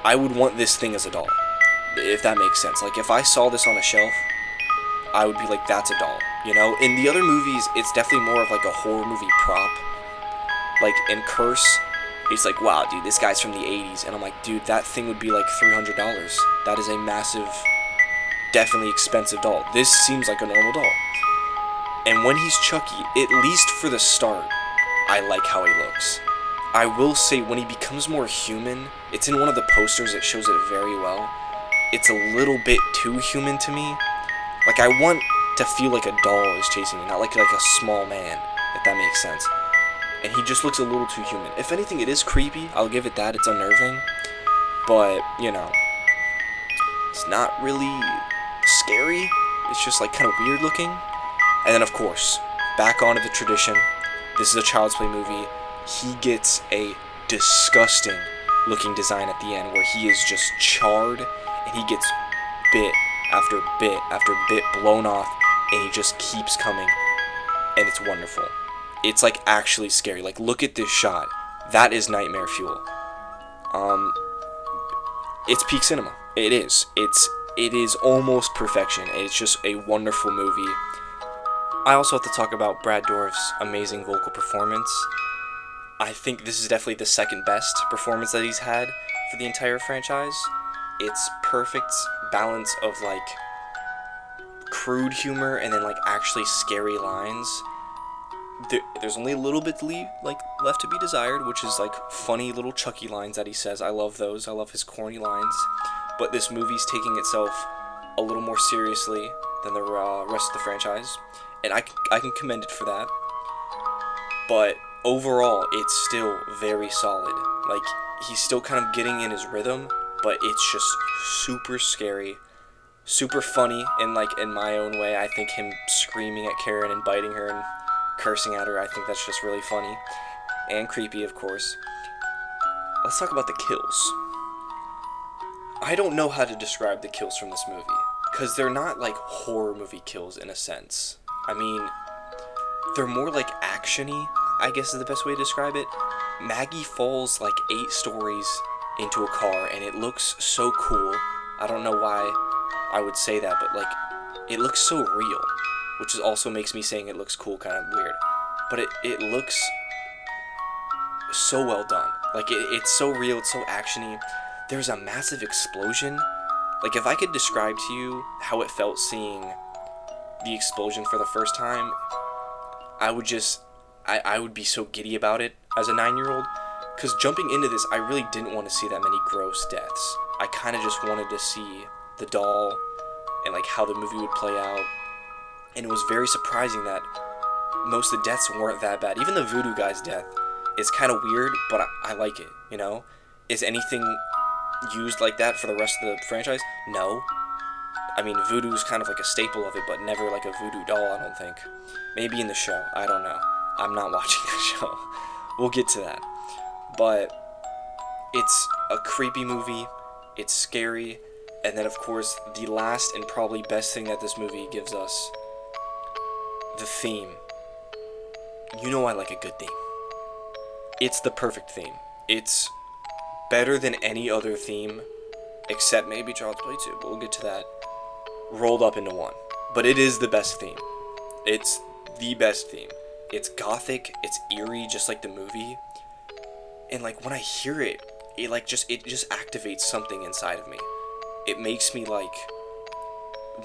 I would want this thing as a doll, if that makes sense. If I saw this on a shelf, I would be like, that's a doll, In the other movies, it's definitely more of a horror movie prop. In Curse, it's like, wow, dude, this guy's from the 80s. And I'm like, dude, that thing would be like $300. That is a massive, definitely expensive doll. This seems like a normal doll. And when he's Chucky, at least for the start, I like how he looks. I will say, when he becomes more human, it's in one of the posters, it shows it very well. It's a little bit too human to me. I want to feel like a doll is chasing me, not like a small man, if that makes sense. and he just looks a little too human. If anything, it is creepy. I'll give it that. It's unnerving, but you know, it's not really scary. It's just like kind of weird looking. And then of course, back onto the tradition. This is a Child's Play movie. He gets a disgusting looking design at the end where he is just charred and he gets bit after bit after bit blown off, and he just keeps coming, and it's wonderful. It's like actually scary. Like, look at this shot. That is nightmare fuel. It's peak cinema. It is. It is almost perfection. It's just a wonderful movie. I also have to talk about Brad Dourif's amazing vocal performance. I think this is definitely the second best performance that he's had for the entire franchise. It's perfect balance of like crude humor and then like actually scary lines. There's only a little bit left to be desired, which is like funny little Chucky lines that he says. I love those. I love his corny lines. But this movie's taking itself a little more seriously than the rest of the franchise, and I can commend it for that. But overall, it's still very solid. Like, he's still kind of getting in his rhythm, but it's just super scary, super funny, and like in my own way. I think him screaming at Karen and biting her and cursing at her, I think that's just really funny and creepy, of course. Let's talk about the kills. I don't know how to describe the kills from this movie, because they're not like horror movie kills in a sense. I mean, they're more like action-y, I guess is the best way to describe it. Maggie falls like 8 stories into a car, and it looks so cool. I don't know why I would say that, but like, it looks so real, which is also makes me saying it looks cool kind of weird. But it looks so well done. Like, it's so real, it's so actiony. There's a massive explosion. Like, if I could describe to you how it felt seeing the explosion for the first time, I would be so giddy about it as a 9-year-old. Because jumping into this, I really didn't want to see that many gross deaths. I kind of just wanted to see the doll and like how the movie would play out. And it was very surprising that most of the deaths weren't that bad. Even the voodoo guy's death is kind of weird, but I like it, you know? Is anything used like that for the rest of the franchise? No. I mean, voodoo's kind of like a staple of it, but never like a voodoo doll, I don't think. Maybe in the show, I don't know. I'm not watching the show. We'll get to that. But it's a creepy movie, it's scary, and then of course, the last and probably best thing that this movie gives us, the theme. You know I like a good theme. It's the perfect theme. It's better than any other theme, except maybe Child's Play 2, but we'll get to that, rolled up into one. But it is the best theme. It's the best theme. It's gothic, it's eerie, just like the movie. And like when I hear it, it just activates something inside of me. It makes me like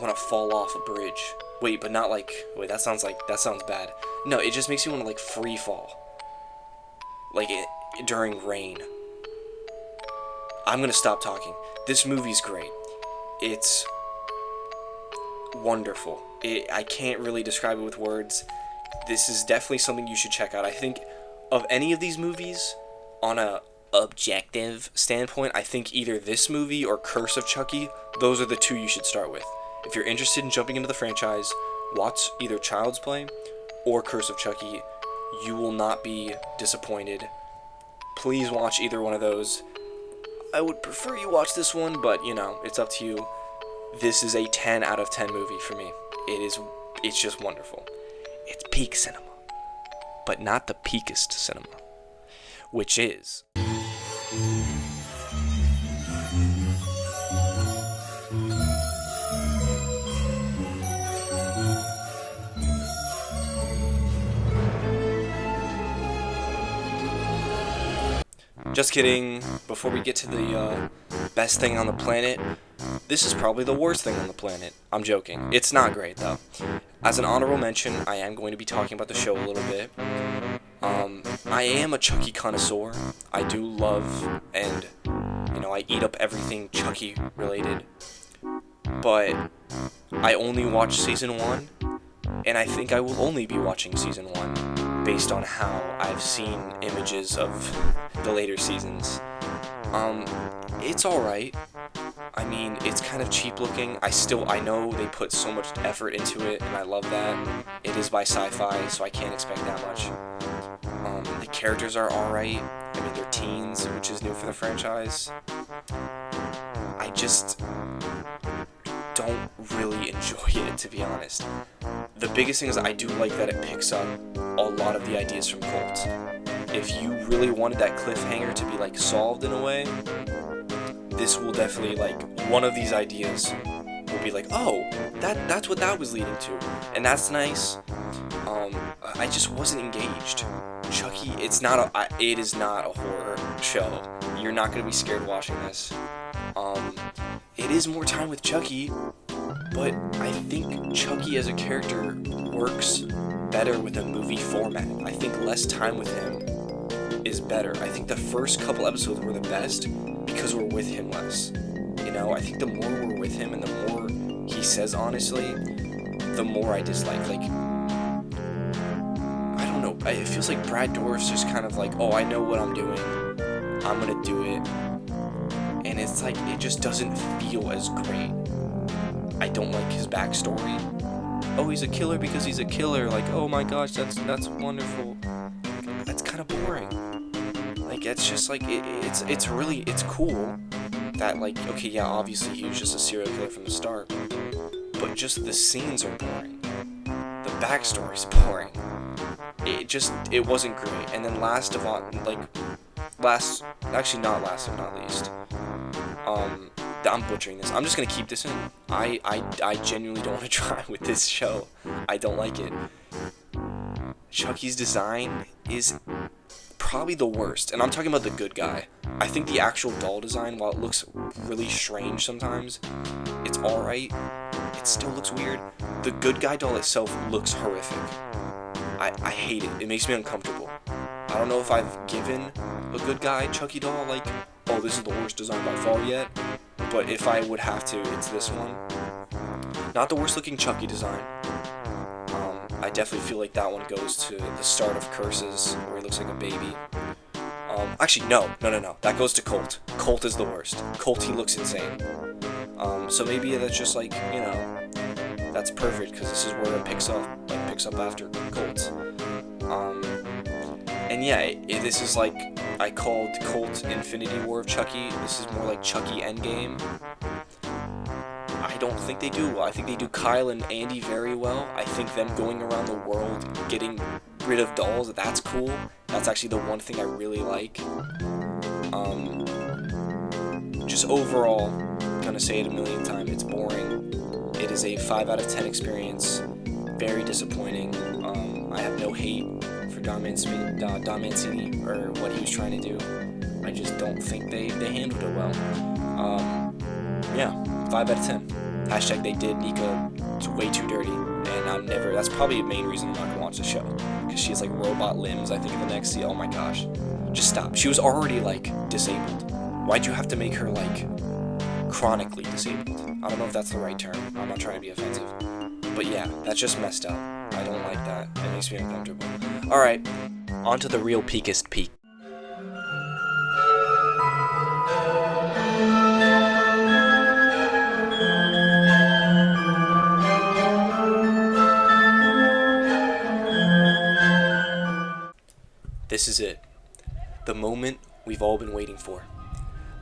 want to fall off a bridge. Wait, but not like, that sounds bad. No, it just makes me want to like free fall. Like during rain. I'm gonna stop talking. This movie's great. It's wonderful. I can't really describe it with words. This is definitely something you should check out. I think of any of these movies, on a objective standpoint, I think either this movie or Curse of Chucky, those are the two you should start with. If you're interested in jumping into the franchise, watch either Child's Play or Curse of Chucky. You will not be disappointed. Please watch either one of those. I would prefer you watch this one, but you know, it's up to you. This is a 10 out of 10 movie for me. It's just wonderful. It's peak cinema, but not the peakest cinema, which is just kidding. Before we get to the best thing on the planet, this is probably the worst thing on the planet. I'm joking. It's not great, though. As an honorable mention, I am going to be talking about the show a little bit. I am a Chucky connoisseur. I do love and, I eat up everything Chucky related. But I only watched season 1, and I think I will only be watching season 1 based on how I've seen images of the later seasons. It's alright. I mean, it's kind of cheap looking. I know they put so much effort into it, and I love that. It is by Sci-Fi, so I can't expect that much. The characters are alright. I mean, they're teens, which is new for the franchise. I just don't really enjoy it, to be honest. The biggest thing is I do like that it picks up a lot of the ideas from Colt. If you really wanted that cliffhanger to be like solved in a way, this will definitely, like, one of these ideas will be like, oh, that's what that was leading to, and that's nice. I just wasn't engaged. Chucky, it is not a horror show. You're not gonna be scared watching this. It is more time with Chucky, but I think Chucky as a character works better with a movie format. I think less time with him is better. I think the first couple episodes were the best because we're with him less. You know, I think the more we're with him and the more he says honestly, the more I dislike. Like, I don't know, it feels like Brad Dourif's just kind of like, oh, I know what I'm doing, I'm gonna do it. And it's like, it just doesn't feel as great. I don't like his backstory. Oh, he's a killer because he's a killer. Like, oh my gosh, that's wonderful. That's kind of boring. Like, it's just like, it's cool that, like, okay, yeah, obviously he was just a serial killer from the start, but just the scenes are boring. The backstory's boring. It wasn't great. And then last but not least, I'm butchering this. I'm just gonna keep this in. I genuinely don't want to try with this show. I don't like it. Chucky's design is probably the worst, and I'm talking about the good guy. I think the actual doll design, while it looks really strange sometimes, it's alright. It still looks weird. The good guy doll itself looks horrific. I hate it. It makes me uncomfortable. I don't know if I've given a good guy Chucky doll, like, oh, this is the worst design by far yet, but if I would have to, it's this one. Not the worst looking Chucky design. I definitely feel like that one goes to the start of Curses, where he looks like a baby. Actually, no. That goes to Colt. Colt is the worst. Colt, he looks insane. So maybe that's just like, you know, that's perfect, because this is where it picks up after Colt. And yeah, this is like, I called Colt Infinity War of Chucky. This is more like Chucky Endgame. I don't think they do well. I think they do Kyle and Andy very well. I think them going around the world getting rid of dolls, that's cool. That's actually the one thing I really like. Just overall, I'm gonna say it a million times, it's boring. It is a 5 out of 10 experience. Very disappointing. I have no hate for Don Mancini or what he was trying to do. I just don't think they handled it well. Yeah, 5 out of 10. Hashtag they did Nika way too dirty, and that's probably the main reason I'm not gonna watch the show, because she has like robot limbs, I think, in the next scene. Oh my gosh, just stop. She was already like disabled. Why'd you have to make her like chronically disabled? I don't know if that's the right term. I'm not trying to be offensive, but yeah, that's just messed up. I don't like that. It makes me uncomfortable. Alright, on to the real peakest peak. This is it. The moment we've all been waiting for.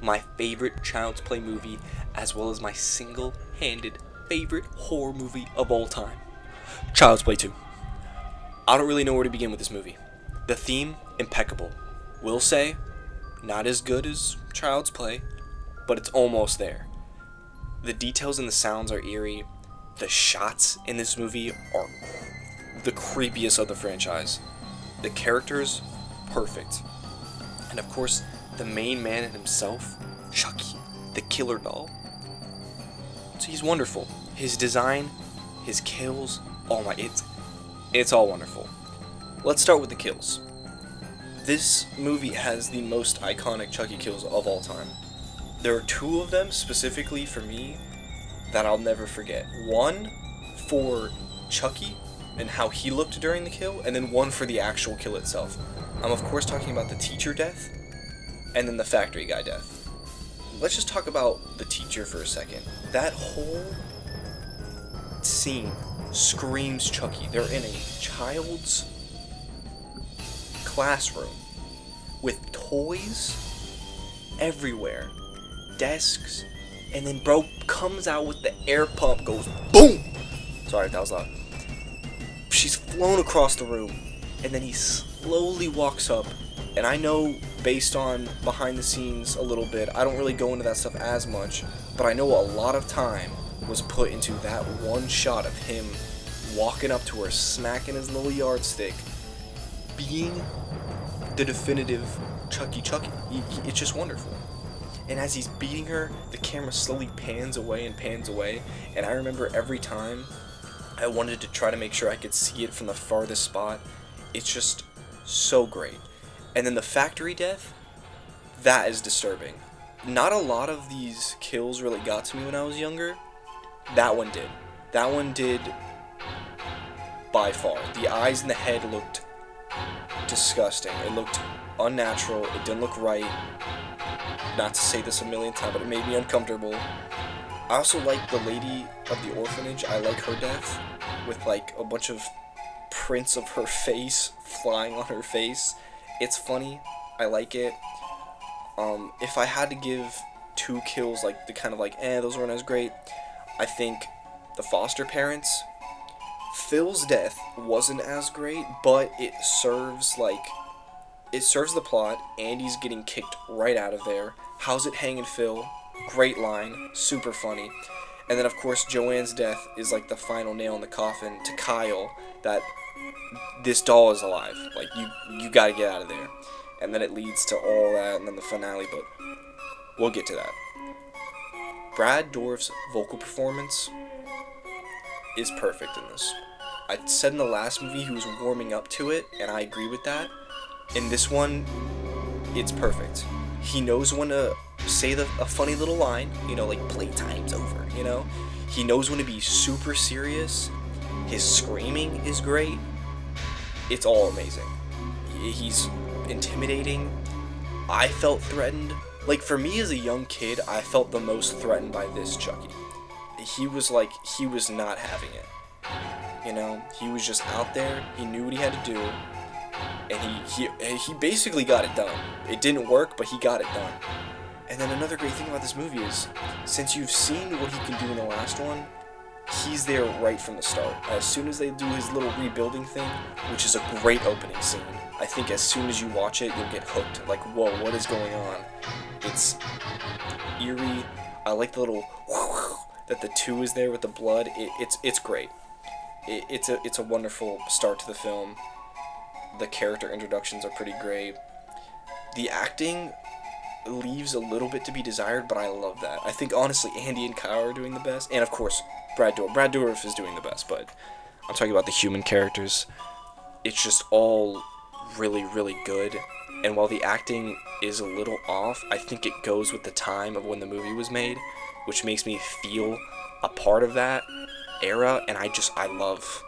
My favorite Child's Play movie, as well as my single-handed favorite horror movie of all time. Child's Play 2. I don't really know where to begin with this movie. The theme, impeccable. Will say, not as good as Child's Play, but it's almost there. The details and the sounds are eerie. The shots in this movie are the creepiest of the franchise. The characters, perfect. And of course, the main man himself, Chucky, the killer doll. So he's wonderful. His design, his kills, oh my, it's all wonderful. Let's start with the kills. This movie has the most iconic Chucky kills of all time. There are 2 of them specifically for me that I'll never forget. One for Chucky and how he looked during the kill, and then one for the actual kill itself. I'm of course talking about the teacher death, and then the factory guy death. Let's just talk about the teacher for a second. That whole scene screams Chucky. They're in a child's classroom with toys everywhere, desks, and then bro comes out with the air pump, goes boom! Sorry, that was loud. She's flown across the room, and then he slowly walks up, and I know based on behind the scenes a little bit, I don't really go into that stuff as much, but I know a lot of time was put into that one shot of him walking up to her, smacking his little yardstick, being the definitive Chucky. It's just wonderful. And as he's beating her, the camera slowly pans away, and I remember every time I wanted to try to make sure I could see it from the farthest spot. It's just so great. And then the factory death, that is disturbing. Not a lot of these kills really got to me when I was younger. That one did. That one did by far. The eyes and the head looked disgusting. It looked unnatural. It didn't look right. Not to say this a million times, but it made me uncomfortable. I also like the lady of the orphanage. I like her death, with like a bunch of prints of her face flying on her face. It's funny. I like it. If I had to give two kills, like the kind of like, those weren't as great, I think the foster parents. Phil's death wasn't as great, but it serves the plot. Andy's getting kicked right out of there. How's it hanging, Phil? Great line, super funny. And then of course Joanne's death is like the final nail in the coffin to Kyle that this doll is alive. Like you gotta get out of there. And then it leads to all that and then the finale, but we'll get to that. Brad Dourif's vocal performance is perfect in this. I said in the last movie he was warming up to it, and I agree with that. In this one, it's perfect. He knows when to say a funny little line, like playtime's over, He knows when to be super serious. His screaming is great. It's all amazing. He's intimidating. I felt threatened. Like, for me as a young kid, I felt the most threatened by this Chucky. He was not having it. He was just out there. He knew what he had to do. And he basically got it done. It didn't work, but he got it done. And then another great thing about this movie is, since you've seen what he can do in the last one, he's there right from the start. As soon as they do his little rebuilding thing, which is a great opening scene, I think as soon as you watch it, you'll get hooked. Like, whoa, what is going on? It's eerie. I like the little that the 2 is there with the blood. It's great. It's a wonderful start to the film. The character introductions are pretty great. The acting leaves a little bit to be desired, but I love that. I think honestly Andy and Kyle are doing the best, and of course Brad Dourif is doing the best, but I'm talking about the human characters. It's just all really, really good, and while the acting is a little off, I think it goes with the time of when the movie was made, which makes me feel a part of that era, and I love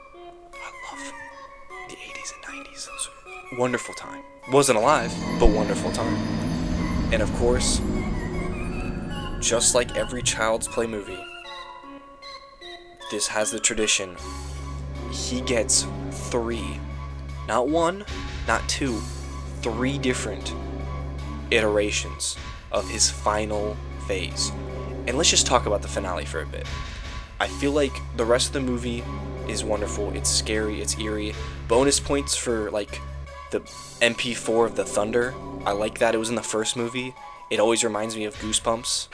the 80s and 90s. It was a wonderful time. Wasn't alive, but wonderful time. And of course, just like every Child's Play movie, this has the tradition. He gets 3, not 1, not 2, 3 different iterations of his final phase. And let's just talk about the finale for a bit. I feel like the rest of the movie is wonderful. It's scary, it's eerie. Bonus points for like the MP4 of the thunder. I like that. It was in the first movie. It always reminds me of Goosebumps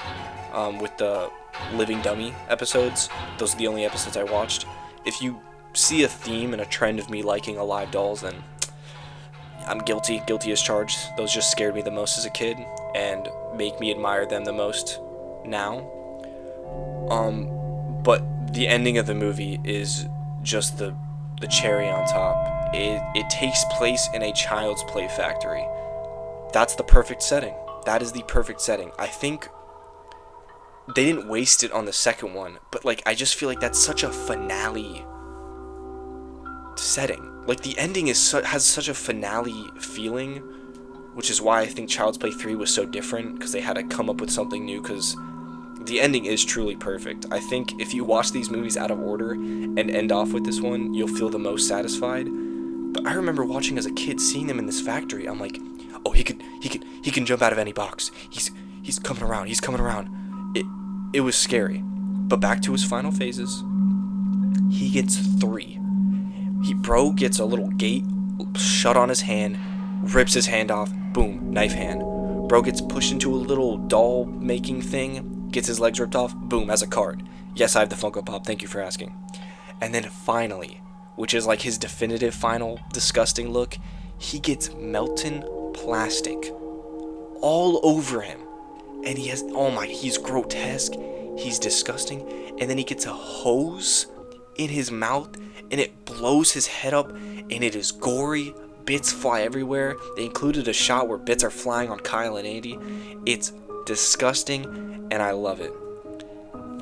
with the Living Dummy episodes. Those are the only episodes I watched. If you see a theme and a trend of me liking alive dolls, then I'm guilty as charged. Those just scared me the most as a kid and make me admire them the most now. But the ending of the movie is just the cherry on top. It takes place in a Child's Play factory. That's the perfect setting. That is the perfect setting. I think they didn't waste it on the second one, but like I just feel like that's such a finale setting. Like, the ending has such a finale feeling, which is why I think Child's Play 3 was so different, because they had to come up with something new, because the ending is truly perfect. I think if you watch these movies out of order and end off with this one, you'll feel the most satisfied. But I remember watching as a kid, seeing them in this factory. I'm like, oh, he can jump out of any box. He's coming around. He's coming around. It was scary. But back to his final phases. He gets 3. Bro gets a little gate shut on his hand, rips his hand off, boom, knife hand. Bro gets pushed into a little doll making thing, gets his legs ripped off, boom, as a card. Yes, I have the Funko Pop, thank you for asking. And then finally, which is like his definitive final disgusting look, he gets melting plastic all over him. And he has, oh my, he's grotesque, he's disgusting. And then he gets a hose in his mouth, and it blows his head up, and it is gory. Bits fly everywhere. They included a shot where bits are flying on Kyle and Andy. It's disgusting, and I love it.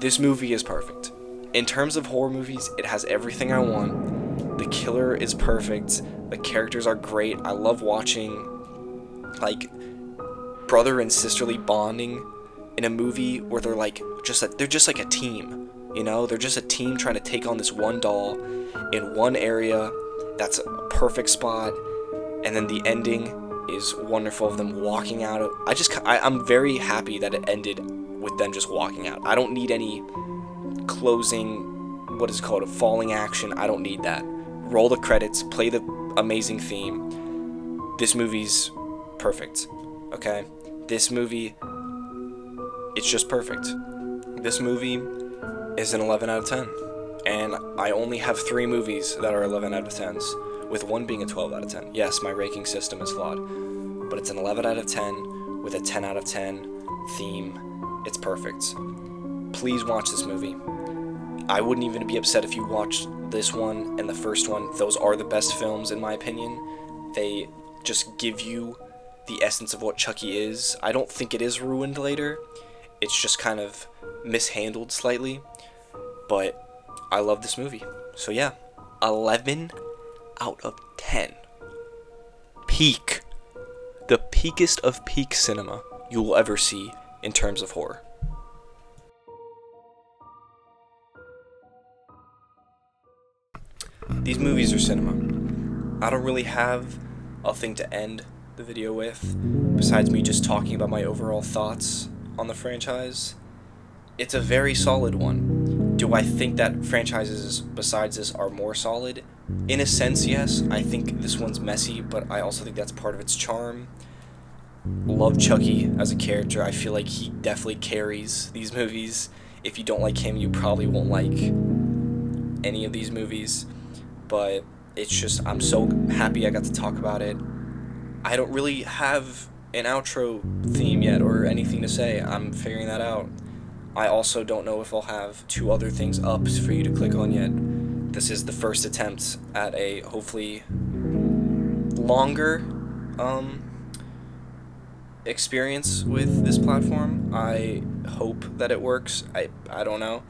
This movie is perfect. In terms of horror movies, it has everything I want. The killer is perfect. The characters are great. I love watching, like, brother and sisterly bonding in a movie where they're just like a team. You know, they're just a team trying to take on this one doll in one area. That's a perfect spot. And then the ending is wonderful of them walking out. I'm very happy that it ended with them just walking out. I don't need any closing, what is it called, a falling action. I don't need that. Roll the credits, play the amazing theme. This movie's perfect, okay? This movie, it's just perfect. This movie is an 11 out of 10. And I only have 3 movies that are 11 out of 10s, with one being a 12 out of 10. Yes, my ranking system is flawed, but it's an 11 out of 10 with a 10 out of 10 theme. It's perfect. Please watch this movie. I wouldn't even be upset if you watched this one and the first one. Those are the best films in my opinion. They just give you the essence of what Chucky is. I don't think it is ruined later. It's just kind of mishandled slightly. But I love this movie. So yeah, 11 out of 10. Peak. The peakest of peak cinema you will ever see in terms of horror. These movies are cinema. I don't really have a thing to end the video with, besides me just talking about my overall thoughts on the franchise. It's a very solid one. Do I think that franchises besides this are more solid? In a sense, yes. I think this one's messy, but I also think that's part of its charm. Love Chucky as a character. I feel like he definitely carries these movies. If you don't like him, you probably won't like any of these movies. But it's just, I'm so happy I got to talk about it. I don't really have an outro theme yet or anything to say. I'm figuring that out. I also don't know if I'll have 2 other things up for you to click on yet. This is the first attempt at a hopefully longer experience with this platform. I hope that it works. I don't know.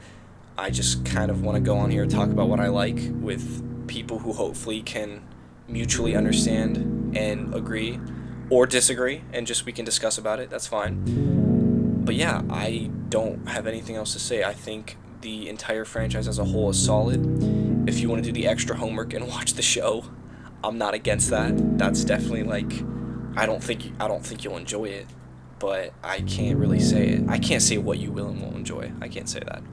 I just kind of want to go on here and talk about what I like with people who hopefully can mutually understand and agree or disagree, and just we can discuss about it. That's fine. But yeah, I don't have anything else to say. I think the entire franchise as a whole is solid. If you want to do the extra homework and watch the show, I'm not against that. That's definitely like, I don't think you'll enjoy it, but I can't really say it. I can't say what you will and won't enjoy. I can't say that.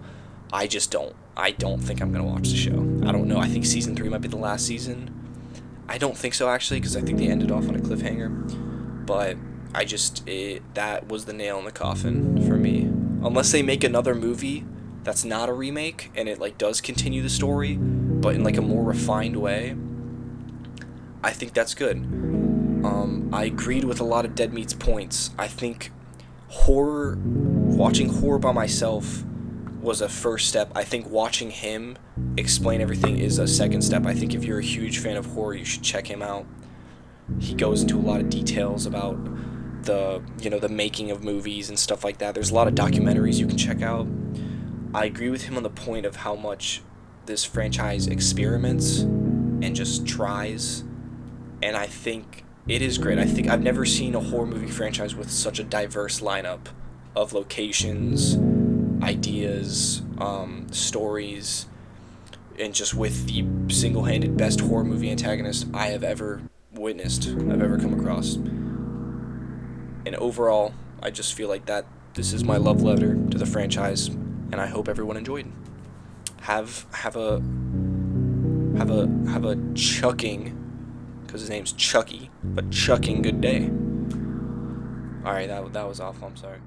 I just don't. I don't think I'm gonna watch the show. I don't know. I think season 3 might be the last season. I don't think so actually, because I think they ended off on a cliffhanger. But that was the nail in the coffin for me. Unless they make another movie that's not a remake and it like does continue the story, but in like a more refined way, I think that's good. I agreed with a lot of Dead Meat's points. I think watching horror by myself was a first step. I think watching him explain everything is a second step. I think if you're a huge fan of horror, you should check him out. He goes into a lot of details about the making of movies and stuff like that. There's a lot of documentaries you can check out. I agree with him on the point of how much this franchise experiments and just tries. And I think it is great. I think I've never seen a horror movie franchise with such a diverse lineup of locations, ideas, stories, and just with the single-handed best horror movie antagonist I have ever witnessed, I've ever come across. And overall, I just feel like that this is my love letter to the franchise, and I hope everyone enjoyed. Have a chucking, because his name's Chucky, but chucking good day. Alright, that was awful, I'm sorry.